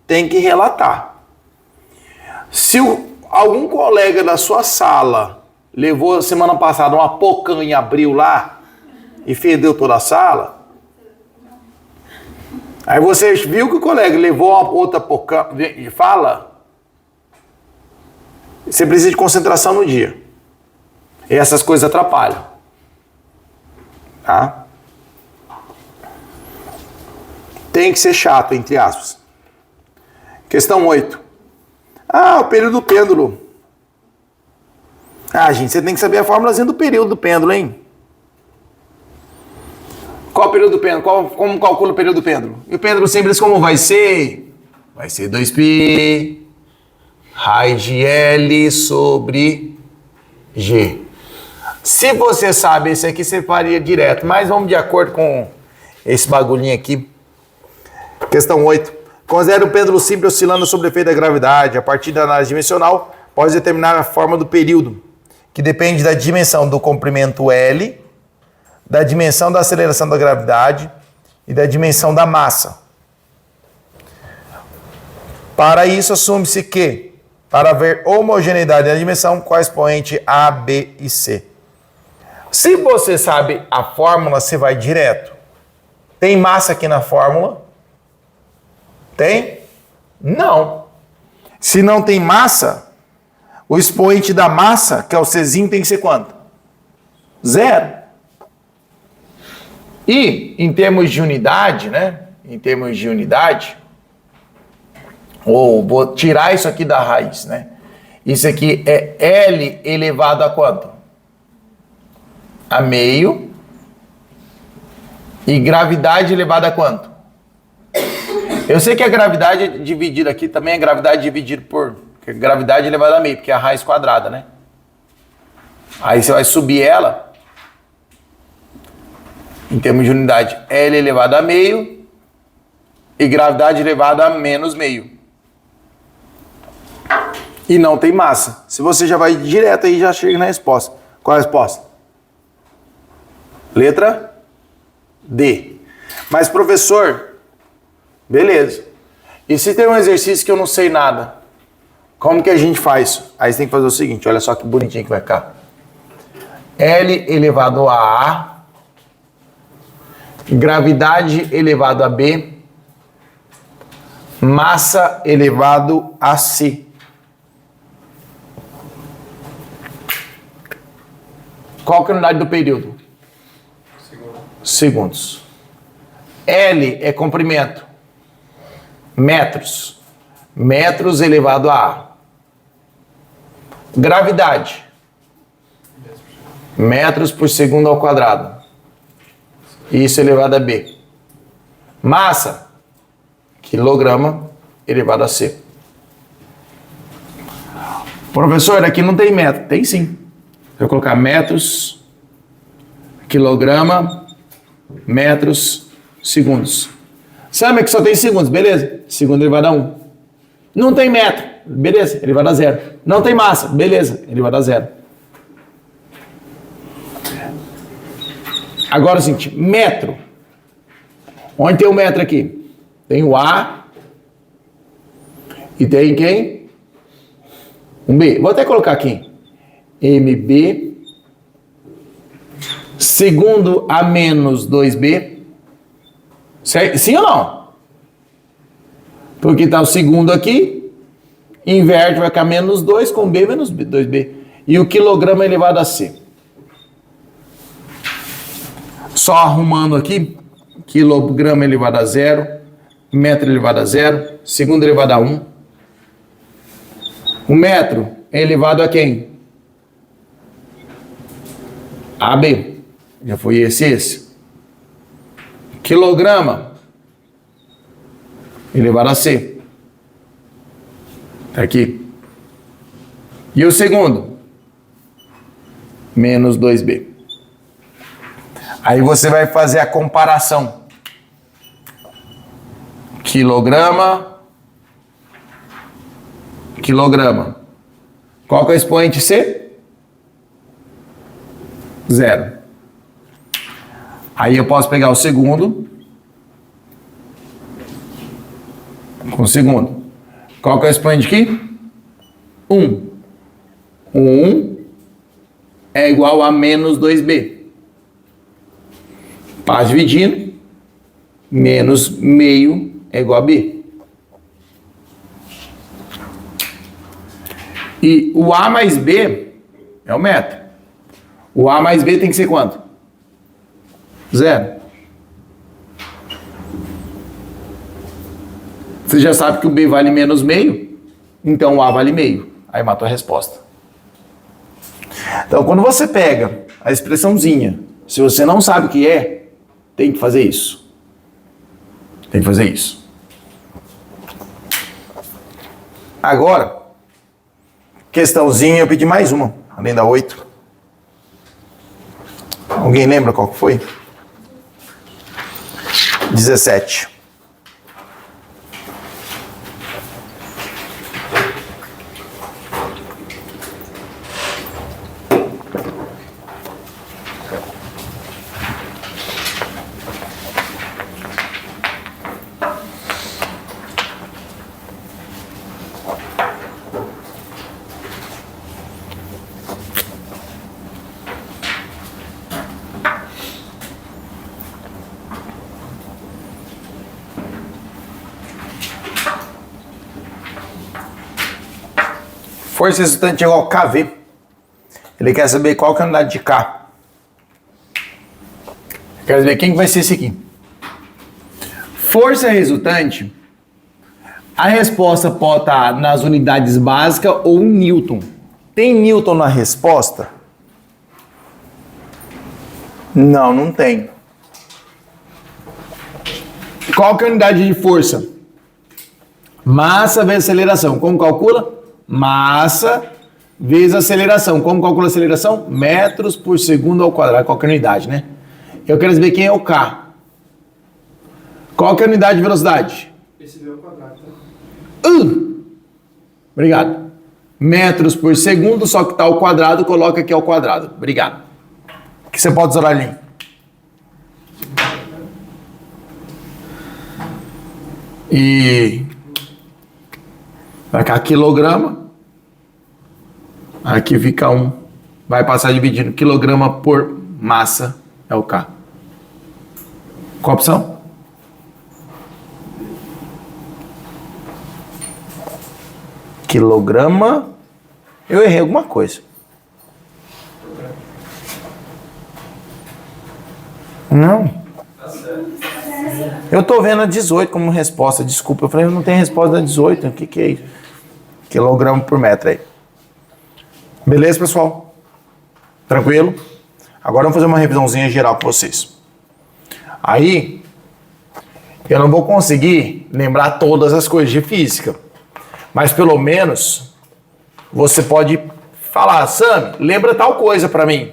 Tem que relatar. Se algum colega da sua sala levou semana passada uma pocanha e abriu lá e fedeu toda a sala, aí você viu que o colega levou uma outra pocanha e fala, você precisa de concentração no dia. E essas coisas atrapalham. Tá? Tem que ser chato, entre aspas. Questão 8. Ah, o período do pêndulo. Ah, gente, você tem que saber a formulazinha do período do pêndulo, hein? Qual o período do pêndulo? Como calcula o período do pêndulo? E o pêndulo simples como vai ser? Vai ser 2π raiz de L sobre G. Se você sabe esse aqui, você faria direto. Mas vamos de acordo com esse bagulhinho aqui. Questão 8. Considere o pêndulo simples oscilando sob o efeito da gravidade. A partir da análise dimensional, pode determinar a forma do período, que depende da dimensão do comprimento L, da dimensão da aceleração da gravidade e da dimensão da massa. Para isso, assume-se que, para haver homogeneidade na dimensão, qual é o expoente A, B e C? Se você sabe a fórmula, você vai direto. Tem massa aqui na fórmula? Tem? Não. Se não tem massa, o expoente da massa, que é o Czinho, tem que ser quanto? 0. E, em termos de unidade, né? Em termos de unidade, ou vou tirar isso aqui da raiz, né? Isso aqui é L elevado a quanto? A meio. E gravidade elevada a quanto? Eu sei que a gravidade dividida aqui também é gravidade dividida por... Gravidade elevada a meio, porque é a raiz quadrada, né? Aí você vai subir ela, em termos de unidade, L elevado a meio e gravidade elevada a menos meio. E não tem massa. Se você já vai direto aí, já chega na resposta. Qual é a resposta? Letra D. Mas, professor, beleza. E se tem um exercício que eu não sei nada? Como que a gente faz? Aí você tem que fazer o seguinte, olha só que bonitinho que vai ficar. L elevado a A, gravidade elevado a B, massa elevado a C. Qual que é a unidade do período? Segundos. L é comprimento. Metros. Metros elevado a A. Gravidade. metros por segundo ao quadrado. Isso elevado a B. Massa, quilograma elevado a C. Professor, aqui não tem metro. Tem sim. Vou colocar metros, quilograma, metros, segundos. Sabe que só tem segundos, beleza. Segundo elevado a 1. Não tem metro, beleza, elevado a 0. Não tem massa, beleza, elevado a 0. Agora é o seguinte, metro. Onde tem o metro aqui? Tem o A e tem quem? Um B. Vou até colocar aqui. MB segundo A menos 2B. Certo? Sim ou não? Porque está o segundo aqui, inverte, vai ficar menos 2 com B menos 2B. E o quilograma elevado a C. Só arrumando aqui, quilograma elevado a 0, metro elevado a 0, segundo elevado a 1. O metro é elevado a quem? A B. Já foi esse. Quilograma elevado a C. Tá aqui. E o segundo? Menos 2B. Aí você vai fazer a comparação. Quilograma. Quilograma. Qual que é o expoente C? 0. Aí eu posso pegar o segundo com o segundo. Qual que é o expoente aqui? 1. 1 é igual a menos 2B. Passa dividindo. Menos meio é igual a B. E o A mais B é o metro. O A mais B tem que ser quanto? 0. Você já sabe que o B vale menos meio, então o A vale meio. Aí matou a resposta. Então, quando você pega a expressãozinha, se você não sabe o que é, tem que fazer isso. Tem que fazer isso. Agora, questãozinha, eu pedi mais uma, além da 8. Alguém lembra qual que foi? 17. Força resultante é igual a KV. Ele quer saber qual que é a unidade de K. Quer saber quem que vai ser esse aqui. Força resultante, a resposta pode estar nas unidades básicas ou em Newton. Tem Newton na resposta? Não, não tem. Qual que é a unidade de força? Massa vezes aceleração. Como calcula? Massa vezes aceleração. Como calcula a aceleração? Metros por segundo ao quadrado. Qual que é a unidade, né? Eu quero saber quem é o K. Qual que é a unidade de velocidade? Esse é o quadrado, tá? Obrigado. Metros por segundo, só que está ao quadrado, coloca aqui ao quadrado. Obrigado. O que você pode usar ali? E vai ficar quilograma. Aqui fica 1. Vai passar dividindo quilograma por massa. É o K. Qual a opção? Quilograma. Eu errei alguma coisa. Não. Tá certo. Eu tô vendo a 18 como resposta. Desculpa, eu falei, não tem resposta da 18. O que é isso? Quilograma por metro aí. Beleza, pessoal? Tranquilo? Agora vamos fazer uma revisãozinha geral com vocês. Aí, eu não vou conseguir lembrar todas as coisas de física, mas pelo menos você pode falar, Sam, lembra tal coisa para mim,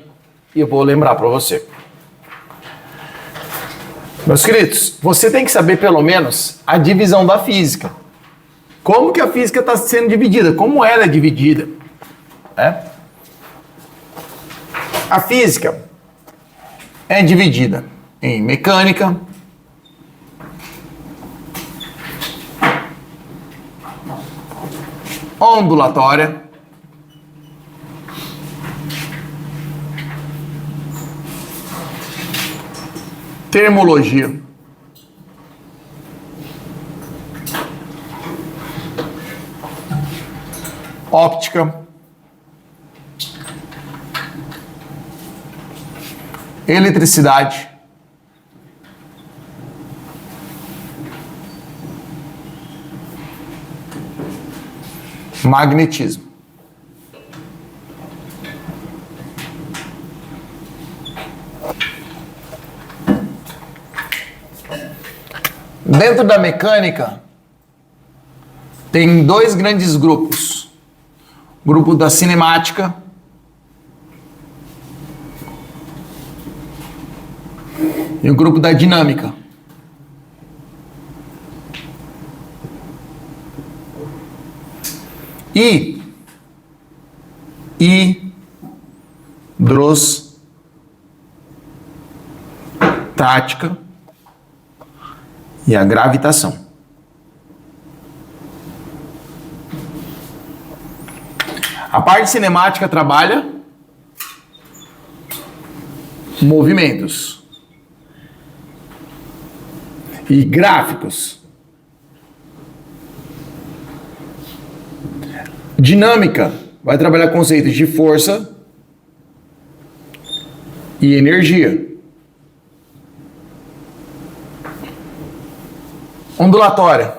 e eu vou lembrar para você. Meus queridos, você tem que saber pelo menos a divisão da física. Como que a física está sendo dividida? Como ela é dividida? Né? A física é dividida em mecânica, ondulatória, termologia, óptica, eletricidade, magnetismo. Dentro da mecânica, tem dois grandes grupos. O grupo da cinemática e o grupo da dinâmica. Hidrostática e a gravitação. A parte cinemática trabalha movimentos e gráficos. Dinâmica vai trabalhar conceitos de força e energia. Ondulatória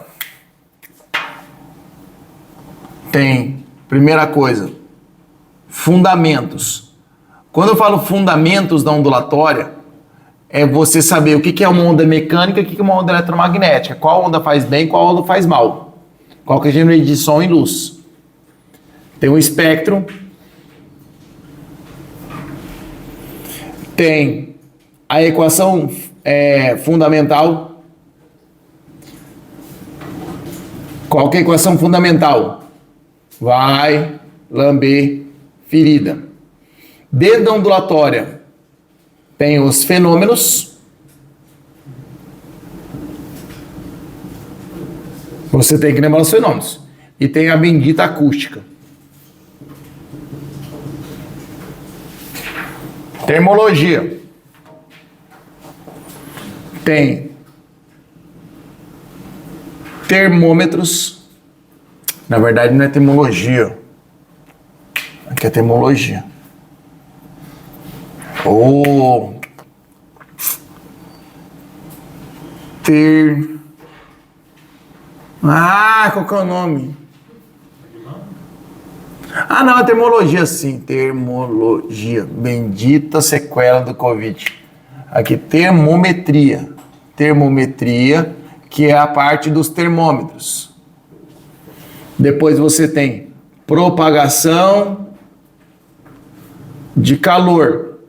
tem, primeira coisa, fundamentos. Quando eu falo fundamentos da ondulatória, é você saber o que é uma onda mecânica e o que é uma onda eletromagnética. Qual onda faz bem e qual onda faz mal. Qual que é a gênero de som e luz. Tem o espectro. Tem a equação fundamental. Qual que é a equação fundamental? Vai lamber ferida. Dentro da ondulatória, tem os fenômenos. Você tem que lembrar os fenômenos. E tem a bendita acústica. Termologia. Tem termômetros. Na verdade não é termologia. Aqui é termologia. Qual que é o nome? Não, é termologia sim. Termologia. Bendita sequela do Covid. Aqui, termometria. Termometria, que é a parte dos termômetros. Depois você tem propagação de calor.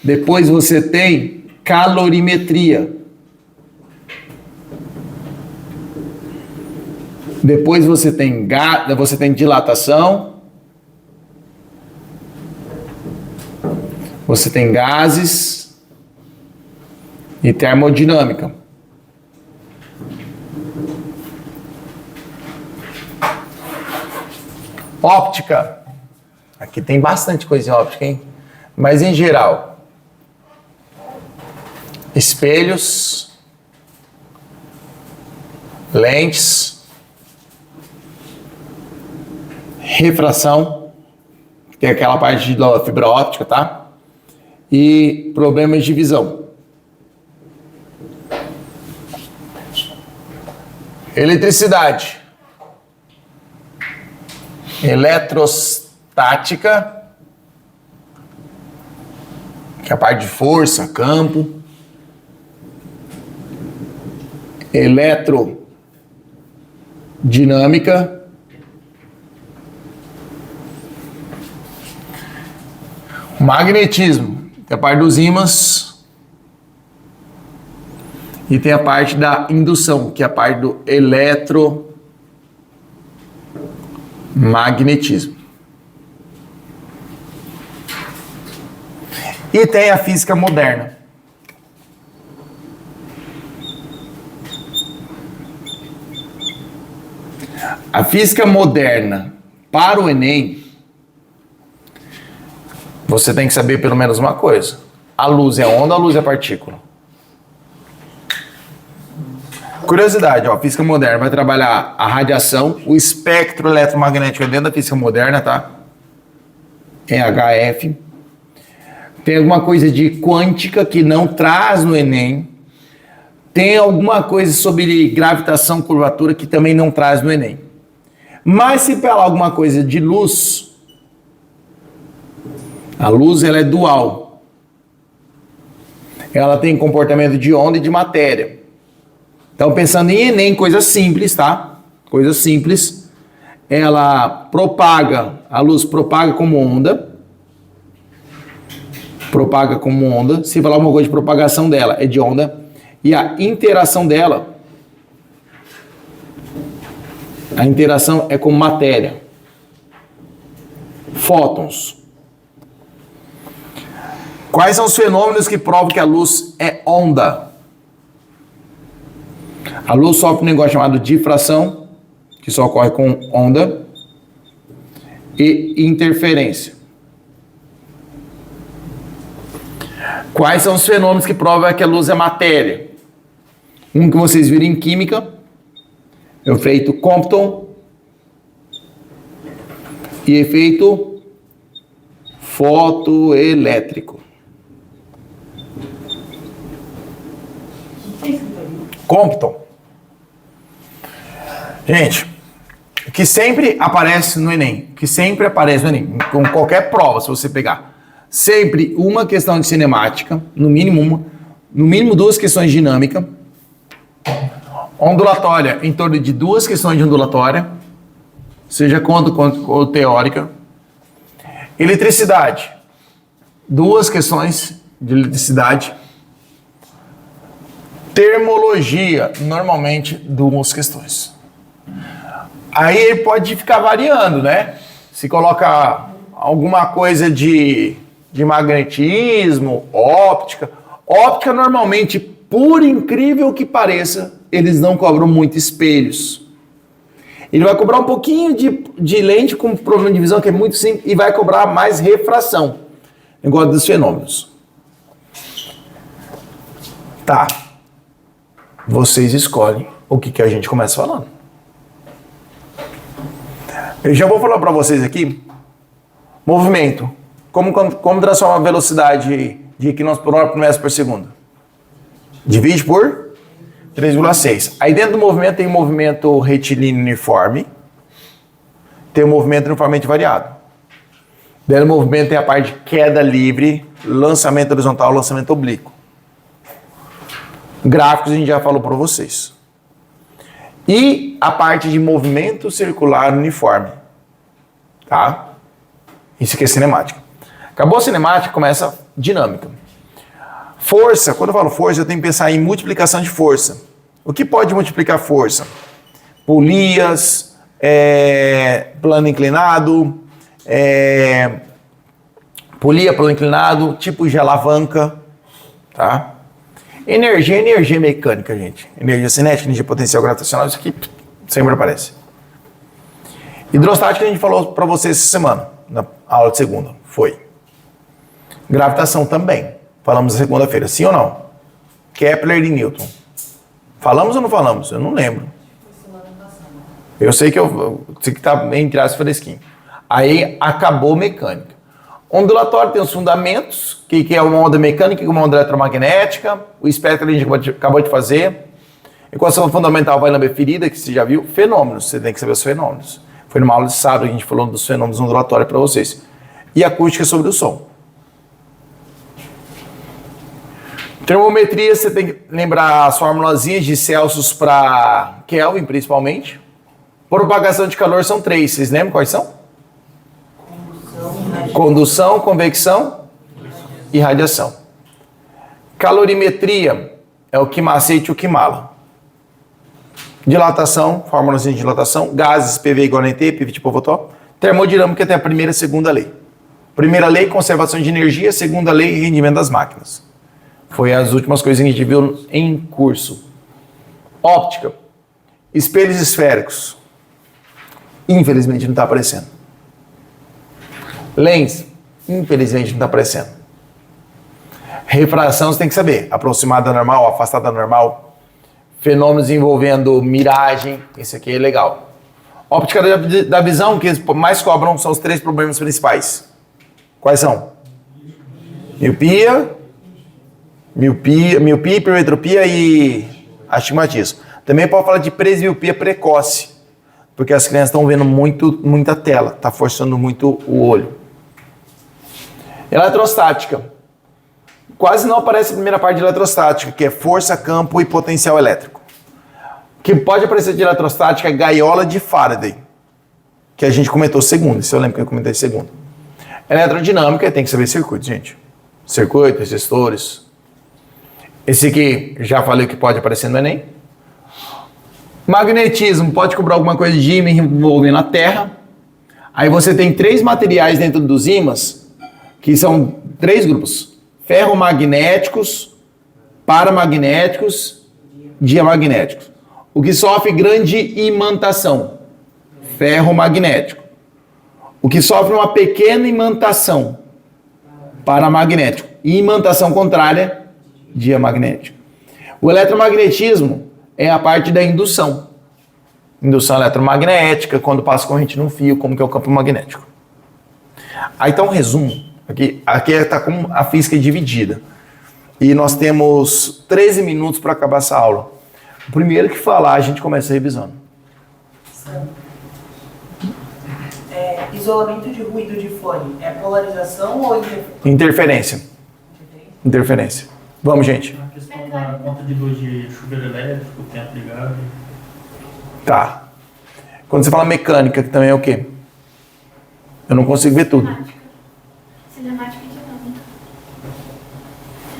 Depois você tem calorimetria. Depois você tem dilatação. Você tem gases e termodinâmica. Óptica. Aqui tem bastante coisa em óptica, hein? Mas em geral, espelhos, lentes, refração, tem aquela parte da fibra óptica, tá? E problemas de visão. Eletricidade. Eletrostática, que é a parte de força, campo. Eletrodinâmica. Magnetismo, tem a parte dos ímãs. E tem a parte da indução, que é a parte do eletromagnetismo. E tem a física moderna. A física moderna para o Enem, você tem que saber pelo menos uma coisa. A luz é onda, a luz é partícula. Curiosidade, ó, física moderna vai trabalhar a radiação, o espectro eletromagnético é dentro da física moderna, tá? É HF. Tem alguma coisa de quântica que não traz no Enem. Tem alguma coisa sobre gravitação, curvatura que também não traz no Enem. Mas se falar alguma coisa de luz, a luz ela é dual. Ela tem comportamento de onda e de matéria. Então, pensando em Enem, coisa simples, tá? Coisa simples. Ela propaga, a luz propaga como onda. Propaga como onda. Se falar alguma coisa de propagação dela, é de onda. E a interação dela, a interação é com matéria. Fótons. Quais são os fenômenos que provam que a luz é onda? A luz sofre um negócio chamado difração, que só ocorre com onda, e interferência. Quais são os fenômenos que provam que a luz é matéria? Um que vocês viram em química, é o efeito Compton e efeito fotoelétrico. Compton. Gente, que sempre aparece no Enem, com qualquer prova, se você pegar. Sempre uma questão de cinemática, no mínimo duas questões de dinâmica, ondulatória em torno de duas questões de ondulatória, seja quanto ou teórica, eletricidade, duas questões de eletricidade, termologia, normalmente duas questões. Aí pode ficar variando, né? Se coloca alguma coisa de magnetismo, óptica. Óptica, normalmente, por incrível que pareça, eles não cobram muito espelhos. Ele vai cobrar um pouquinho de lente com problema de visão, que é muito simples, e vai cobrar mais refração. Negócio dos fenômenos. Tá. Vocês escolhem o que a gente começa falando. Eu já vou falar para vocês aqui. Movimento. Como transforma a velocidade de quilômetros por hora por metro por segundo? Divide por 3,6. Aí dentro do movimento tem o movimento retilíneo uniforme. Tem o movimento uniformemente variado. Dentro do movimento tem a parte de queda livre, lançamento horizontal, lançamento oblíquo. Gráficos a gente já falou para vocês. E a parte de movimento circular uniforme. Tá? Isso aqui é cinemática. Acabou a cinemática, começa a dinâmica. Força, quando eu falo força, eu tenho que pensar em multiplicação de força. O que pode multiplicar força? Polias, plano inclinado, polia, plano inclinado, tipo de alavanca, tá? Energia mecânica, gente. Energia cinética, energia potencial gravitacional, isso aqui sempre aparece. Hidrostática a gente falou para vocês essa semana, na aula de segunda, foi. Gravitação também. Falamos na segunda-feira, sim ou não? Kepler e Newton. Falamos ou não falamos? Eu não lembro. Eu sei que tá entre as fresquinho. Aí acabou mecânica. Ondulatório tem os fundamentos, que é uma onda mecânica e uma onda eletromagnética. O espectro a gente acabou de fazer. Equação fundamental vai na ferida, que você já viu. Fenômenos, você tem que saber os fenômenos. Foi numa aula de sábado que a gente falou dos fenômenos ondulatórios para vocês. E acústica sobre o som. Termometria, você tem que lembrar as formulazinhas de Celsius para Kelvin, principalmente. Propagação de calor são 3. Vocês lembram quais são? Condução, convecção e radiação. Calorimetria é o que macete e o que mala. Dilatação, formulazinha de dilatação. Gases, PV igual a NT, PV tipo Votó. Termodinâmica tem a primeira e segunda lei. Primeira lei, conservação de energia. Segunda lei, rendimento das máquinas. Foi as últimas coisas que a gente viu em curso. Óptica. Espelhos esféricos. Infelizmente não está aparecendo. Lens. Infelizmente não está aparecendo. Refração você tem que saber. Aproximada normal, afastada normal. Fenômenos envolvendo miragem. Esse aqui é legal. Óptica da visão, que mais cobram são os 3 problemas principais. Quais são? Miopia, hipermetropia e astigmatismo. Também pode falar de presbiopia precoce, porque as crianças estão vendo muita tela, está forçando muito o olho. Eletrostática. Quase não aparece a primeira parte de eletrostática, que é força, campo e potencial elétrico. O que pode aparecer de eletrostática é gaiola de Faraday, que a gente comentou segundo, se eu lembro que eu comentei segundo. Eletrodinâmica, tem que saber circuito, gente. Circuito, resistores. Esse aqui, já falei que pode aparecer no Enem. Magnetismo, pode cobrar alguma coisa de ímã envolvendo a Terra. Aí você tem 3 materiais dentro dos ímãs, que são 3 grupos. Ferromagnéticos, paramagnéticos, diamagnéticos. O que sofre grande imantação, ferromagnético. O que sofre uma pequena imantação, paramagnético. E imantação contrária, diamagnético. O eletromagnetismo é a parte da indução. Indução eletromagnética, quando passa corrente num fio, como que é o campo magnético. Aí tá um resumo. Aqui está com a física dividida. E nós temos 13 minutos para acabar essa aula. O primeiro que falar, a gente começa revisando. Isolamento de ruído de fone é polarização ou interferência? Interferência. Vamos, gente. A questão da conta de luz de chuveiro elétrico, tempo ligado. Tá. Quando você fala mecânica, que também é o quê? Eu não consigo ver tudo. Cinemática e dinâmica.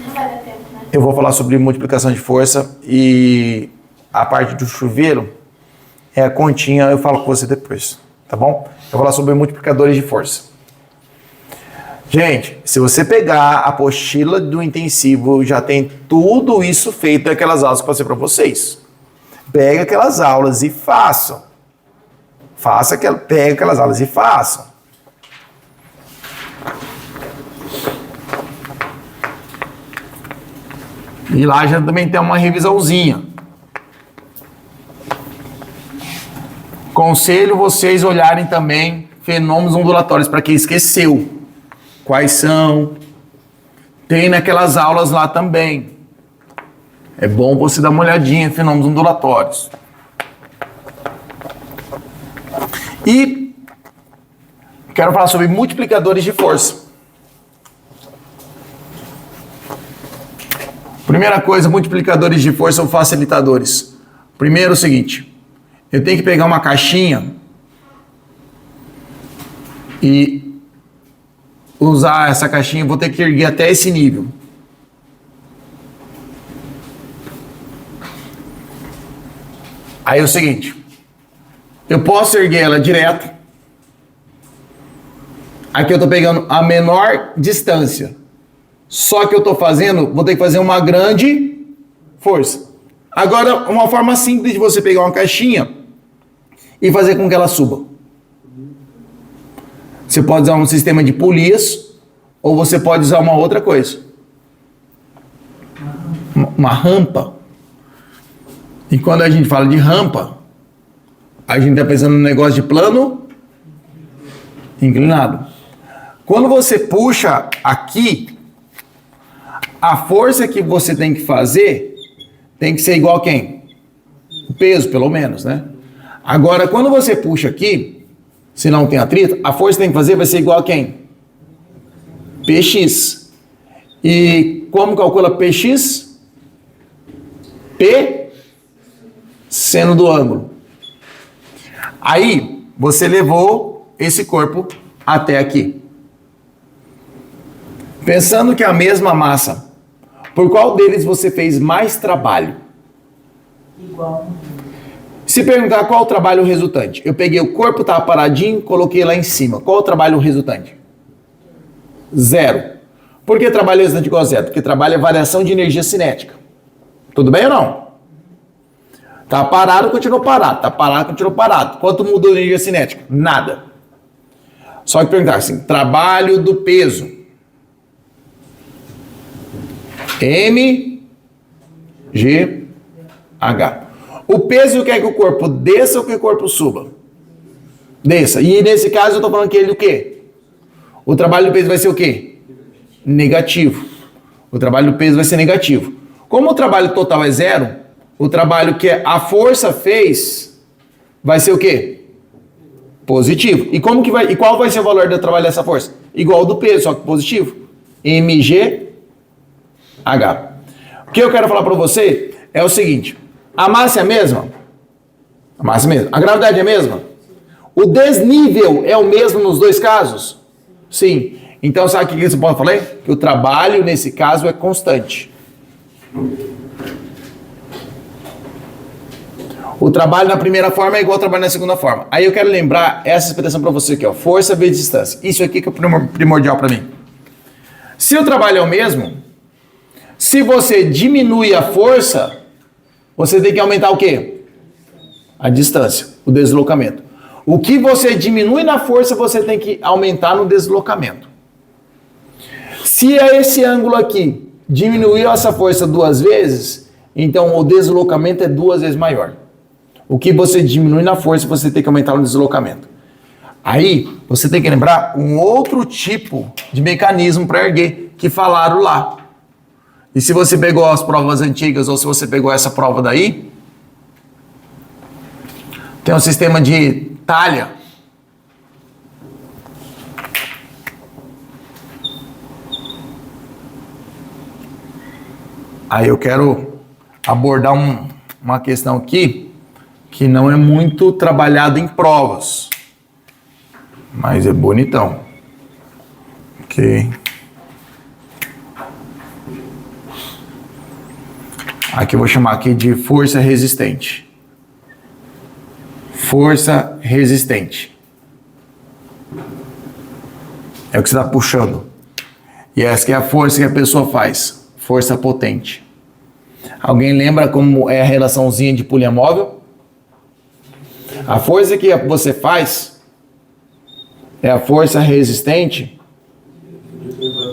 Não vai dar tempo, né? Eu vou falar sobre multiplicação de força e a parte do chuveiro é a continha, eu falo com você depois, tá bom? Eu vou falar sobre multiplicadores de força. Gente, se você pegar a apostila do intensivo, já tem tudo isso feito naquelas aulas que eu passei para vocês. Pega aquelas aulas e façam. Pega aquelas aulas e façam. E lá já também tem uma revisãozinha. Conselho vocês olharem também fenômenos ondulatórios, para quem esqueceu. Quais são? Tem naquelas aulas lá também. É bom você dar uma olhadinha em fenômenos ondulatórios. E quero falar sobre multiplicadores de força. Primeira coisa, multiplicadores de força ou facilitadores. Primeiro o seguinte, eu tenho que pegar uma caixinha e usar essa caixinha, vou ter que erguer até esse nível. Aí é o seguinte, eu posso erguer ela direto. Aqui eu estou pegando a menor distância. Só que eu estou fazendo, vou ter que fazer uma grande força. Agora, uma forma simples de você pegar uma caixinha e fazer com que ela suba. Você pode usar um sistema de polias ou você pode usar uma outra coisa. Uma rampa. E quando a gente fala de rampa, a gente está pensando no negócio de plano inclinado. Quando você puxa aqui, a força que você tem que fazer tem que ser igual a quem? O peso, pelo menos, né? Agora, quando você puxa aqui, se não tem atrito, a força que tem que fazer vai ser igual a quem? Px. E Como calcula PX? P seno do ângulo. Aí, você levou esse corpo até aqui. Pensando que é a mesma massa, por qual deles você fez mais trabalho? Igual. Se perguntar qual o trabalho resultante, eu peguei o corpo, estava paradinho, coloquei lá em cima. Qual o trabalho resultante? 0. Por que trabalho resultante igual a 0? Porque trabalho é variação de energia cinética. Tudo bem ou não? Tá parado, continuou parado. Tá parado, continuou parado. Quanto mudou a energia cinética? Nada. Só que perguntar assim, trabalho do peso. M, G, H. O peso quer que o corpo desça ou que o corpo suba? Desça. E nesse caso eu estou falando que ele o quê? O trabalho do peso vai ser o quê? Negativo. O trabalho do peso vai ser negativo. Como o trabalho total é 0, o trabalho que a força fez vai ser o quê? Positivo. E como que vai? E qual vai ser o valor do trabalho dessa força? Igual ao do peso, só que positivo. mg H. O que eu quero falar para você é o seguinte: a massa é a mesma? A massa é a mesma. A gravidade é a mesma? O desnível é o mesmo nos dois casos? Sim. Então, sabe o que você pode falar? Que o trabalho, nesse caso, é constante. O trabalho na primeira forma é igual ao trabalho na segunda forma. Aí eu quero lembrar essa expressão para você aqui, ó. Força vezes distância. Isso aqui que é primordial para mim. Se o trabalho é o mesmo, se você diminui a força, você tem que aumentar o quê? A distância, o deslocamento. O que você diminui na força, você tem que aumentar no deslocamento. Se é esse ângulo aqui diminuiu essa força 2 vezes, então o deslocamento é 2 vezes maior. O que você diminui na força, você tem que aumentar no deslocamento. Aí, você tem que lembrar um outro tipo de mecanismo para erguer, que falaram lá. E se você pegou as provas antigas, ou se você pegou essa prova daí, tem um sistema de talha. Aí eu quero abordar uma questão aqui que não é muito trabalhado em provas, mas é bonitão. Ok. Aqui eu vou chamar aqui de força resistente. Força resistente. É o que você está puxando. E essa que é a força que a pessoa faz. Força potente. Alguém lembra como é a relaçãozinha de poliamóvel? A força que você faz é a força resistente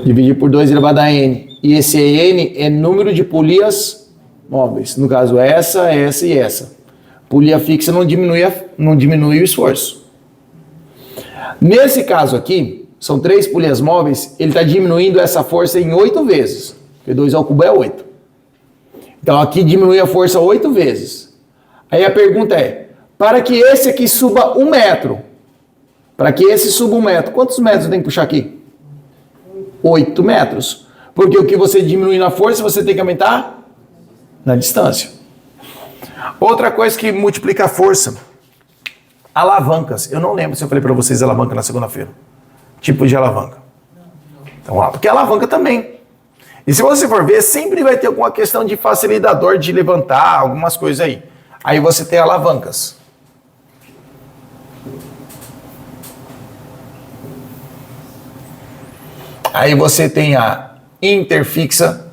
dividido por 2 elevado a n. E esse n é número de polias móveis. No caso, essa e essa. Polia fixa não diminui o esforço. Nesse caso aqui, são 3 polias móveis, ele está diminuindo essa força em 8 vezes. Porque 2 ao cubo é 8. Então aqui diminui a força 8 vezes. Aí a pergunta é, para que esse aqui suba 1 metro, para que esse suba 1 metro, quantos metros tem que puxar aqui? 8 metros. Porque o que você diminui na força, você tem que aumentar na distância. Outra coisa que multiplica a força, alavancas. Eu não lembro se eu falei para vocês alavanca na segunda-feira. Tipo de alavanca. Então, porque alavanca também. E se você for ver, sempre vai ter alguma questão de facilitador de levantar, algumas coisas aí. Aí você tem alavancas. Aí você tem a interfixa,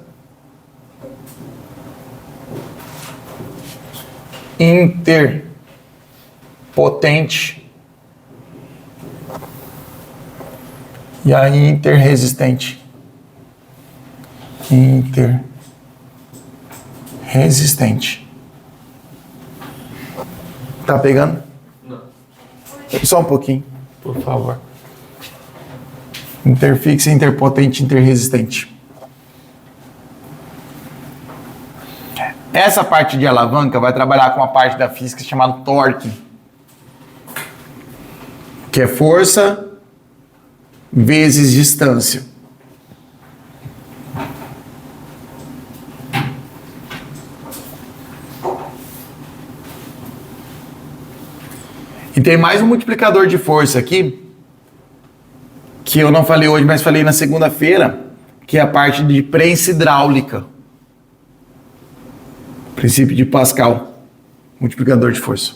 interpotente e a interresistente. Interresistente. Tá pegando? Não. Só um pouquinho, por favor. Interfixa, interpotente, interresistente. Essa parte de alavanca vai trabalhar com a parte da física chamada torque, que é força vezes distância. E tem mais um multiplicador de força aqui, que eu não falei hoje, mas falei na segunda-feira, que é a parte de prensa hidráulica. Princípio de Pascal. Multiplicador de força.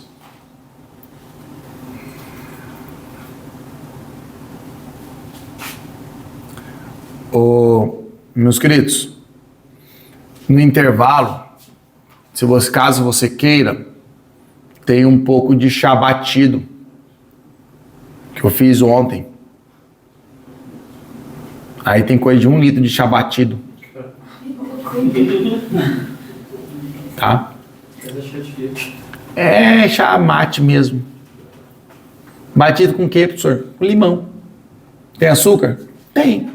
Meus queridos, no intervalo, caso você queira, tem um pouco de chá batido que eu fiz ontem. Aí tem coisa de 1 litro de chá batido. Tá? É chá mate mesmo. Batido com o quê, professor? Com limão. Tem açúcar? Tem.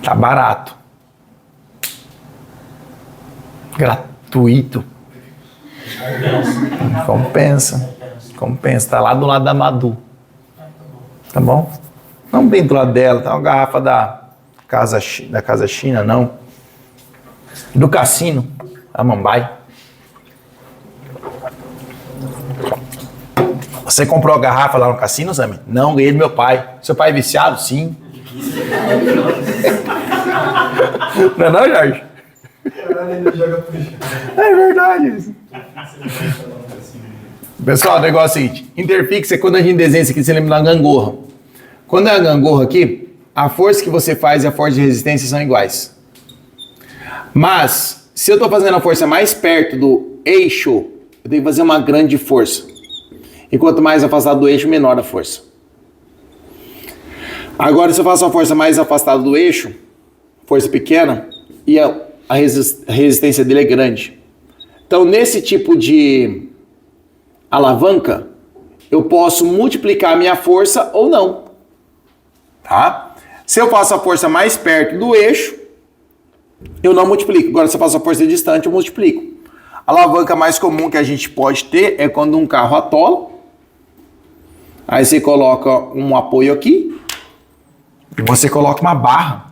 Tá barato. Gratuito. Compensa. Compensa. Tá lá do lado da Madu. Tá bom? Não bem do lado dela. Tá uma garrafa da Casa China, não. Do Cassino. A Mambai. Você comprou a garrafa lá no cassino, Zami? Não, ganhei do meu pai. Seu pai é viciado? Sim. Não é não, Jorge? É verdade isso. Pessoal, o negócio é o seguinte. Interfixa é quando a gente desenha isso aqui, você lembra da gangorra. Quando é a gangorra aqui, a força que você faz e a força de resistência são iguais. Mas, se eu estou fazendo a força mais perto do eixo, eu tenho que fazer uma grande força. E quanto mais afastado do eixo, menor a força. Agora, se eu faço a força mais afastada do eixo, força pequena, e a resistência dele é grande. Então, nesse tipo de alavanca, eu posso multiplicar a minha força ou não. Tá? Se eu faço a força mais perto do eixo, eu não multiplico. Agora, se eu faço a força distante, eu multiplico. A alavanca mais comum que a gente pode ter é quando um carro atola. Aí você coloca um apoio aqui. E você coloca uma barra.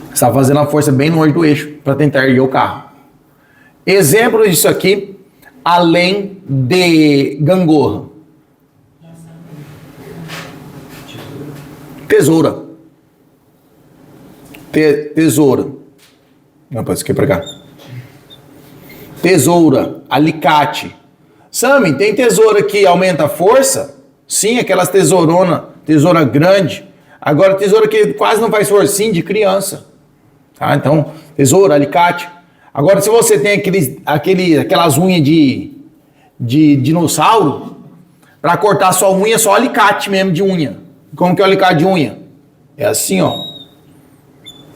Você está fazendo a força bem longe do eixo para tentar erguer o carro. Exemplo disso aqui, além de gangorra. Tesoura. Tesoura. Não, pode esquecer para cá. Tesoura, alicate. Sami, tem tesoura que aumenta a força? Sim, aquelas tesoura grande. Agora, tesoura que quase não faz força, sim, de criança. Tá? Então, tesoura, alicate. Agora, se você tem aquelas unhas de dinossauro, para cortar sua unha, só alicate mesmo de unha. Como que é o alicate de unha? É assim, ó.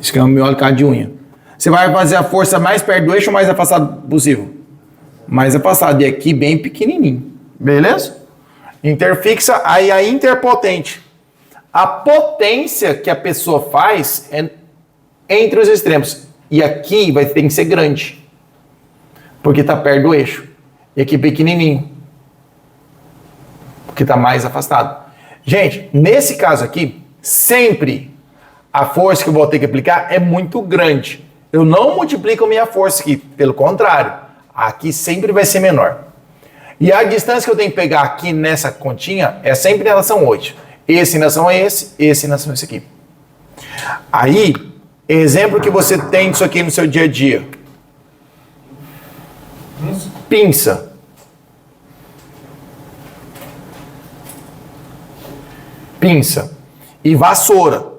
Esse aqui é o meu alicate de unha. Você vai fazer a força mais perto do eixo ou mais afastado possível? Mais afastado. E aqui bem pequenininho. Beleza? Interfixa. Aí a interpotente. A potência que a pessoa faz é entre os extremos. E aqui tem que ser grande. Porque está perto do eixo. E aqui pequenininho. Porque está mais afastado. Gente, nesse caso aqui, sempre a força que eu vou ter que aplicar é muito grande. Eu não multiplico a minha força aqui. Pelo contrário, aqui sempre vai ser menor. E a distância que eu tenho que pegar aqui nessa continha é sempre em relação a 8. Esse em relação a esse em relação a esse aqui. Aí, exemplo que você tem disso aqui no seu dia a dia. Pinça. Pinça. E vassoura.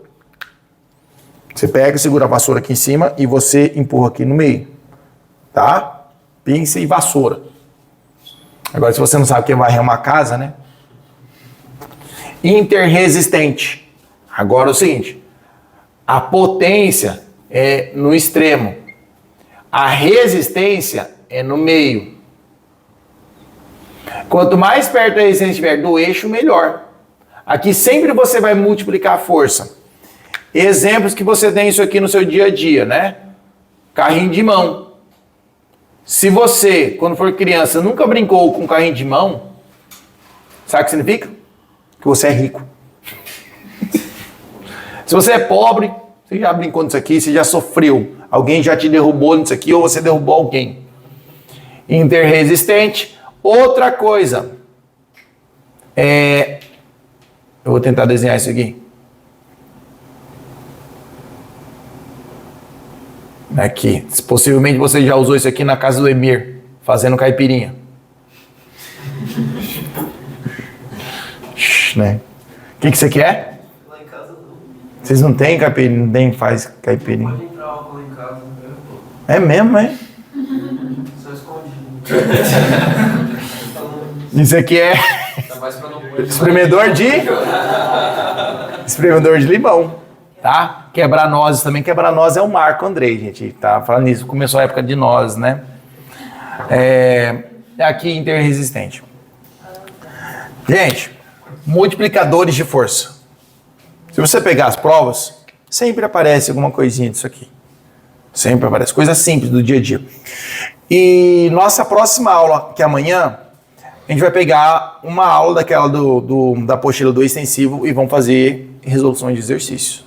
Você pega, segura a vassoura aqui em cima e você empurra aqui no meio. Tá? Pinça e vassoura. Agora, se você não sabe o que é varrer uma casa, né? Interresistente. Agora é o seguinte. A potência é no extremo. A resistência é no meio. Quanto mais perto a resistência estiver do eixo, melhor. Aqui sempre você vai multiplicar a força. Exemplos que você tem isso aqui no seu dia a dia, né? Carrinho de mão. Se você, quando for criança, nunca brincou com carrinho de mão, sabe o que significa? Que você é rico. Se você é pobre, você já brincou nisso aqui, você já sofreu. Alguém já te derrubou nisso aqui ou você derrubou alguém. Interresistente. Outra coisa. Eu vou tentar desenhar isso aqui. Aqui. Possivelmente você já usou isso aqui na casa do Emir, fazendo caipirinha. Né? O que você quer? Lá em casa não. Vocês não têm caipirinha? Nem faz caipirinha. Pode entrar álcool lá em casa. É mesmo, é? Só escondido. Isso aqui é Tá mais pra não pôr. espremedor de limão, tá? Quebrar nozes também. Quebrar nozes é um marco, Andrei, gente. Tá falando nisso. Começou a época de nozes, né? É aqui interresistente. Gente, multiplicadores de força. Se você pegar as provas, sempre aparece alguma coisinha disso aqui. Sempre aparece. Coisa simples do dia a dia. E nossa próxima aula, que é amanhã, a gente vai pegar uma aula daquela da apostila do extensivo e vamos fazer resoluções de exercícios.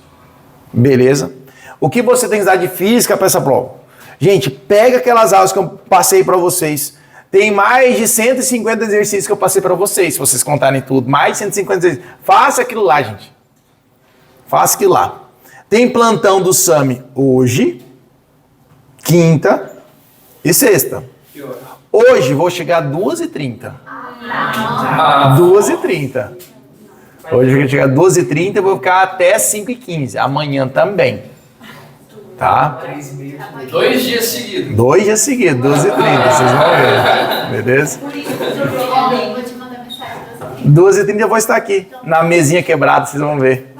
Beleza? O que você tem que dar de física para essa prova? Gente, pega aquelas aulas que eu passei para vocês. Tem mais de 150 exercícios que eu passei para vocês, se vocês contarem tudo. Mais de 150 exercícios. Faça aquilo lá, gente. Faça aquilo lá. Tem plantão do SAMI hoje, quinta e sexta. Hoje vou chegar às 2h30. 2h30. Hoje eu vou chegar às 2h30 e vou ficar até 5h15. Amanhã também. Tá? 2 dias seguidos. 2 dias seguidos, 2h30. Vocês vão ver. Beleza? Por isso, eu vou te mandar mensagem. 2h30 eu vou estar aqui. Na mesinha quebrada, vocês vão ver.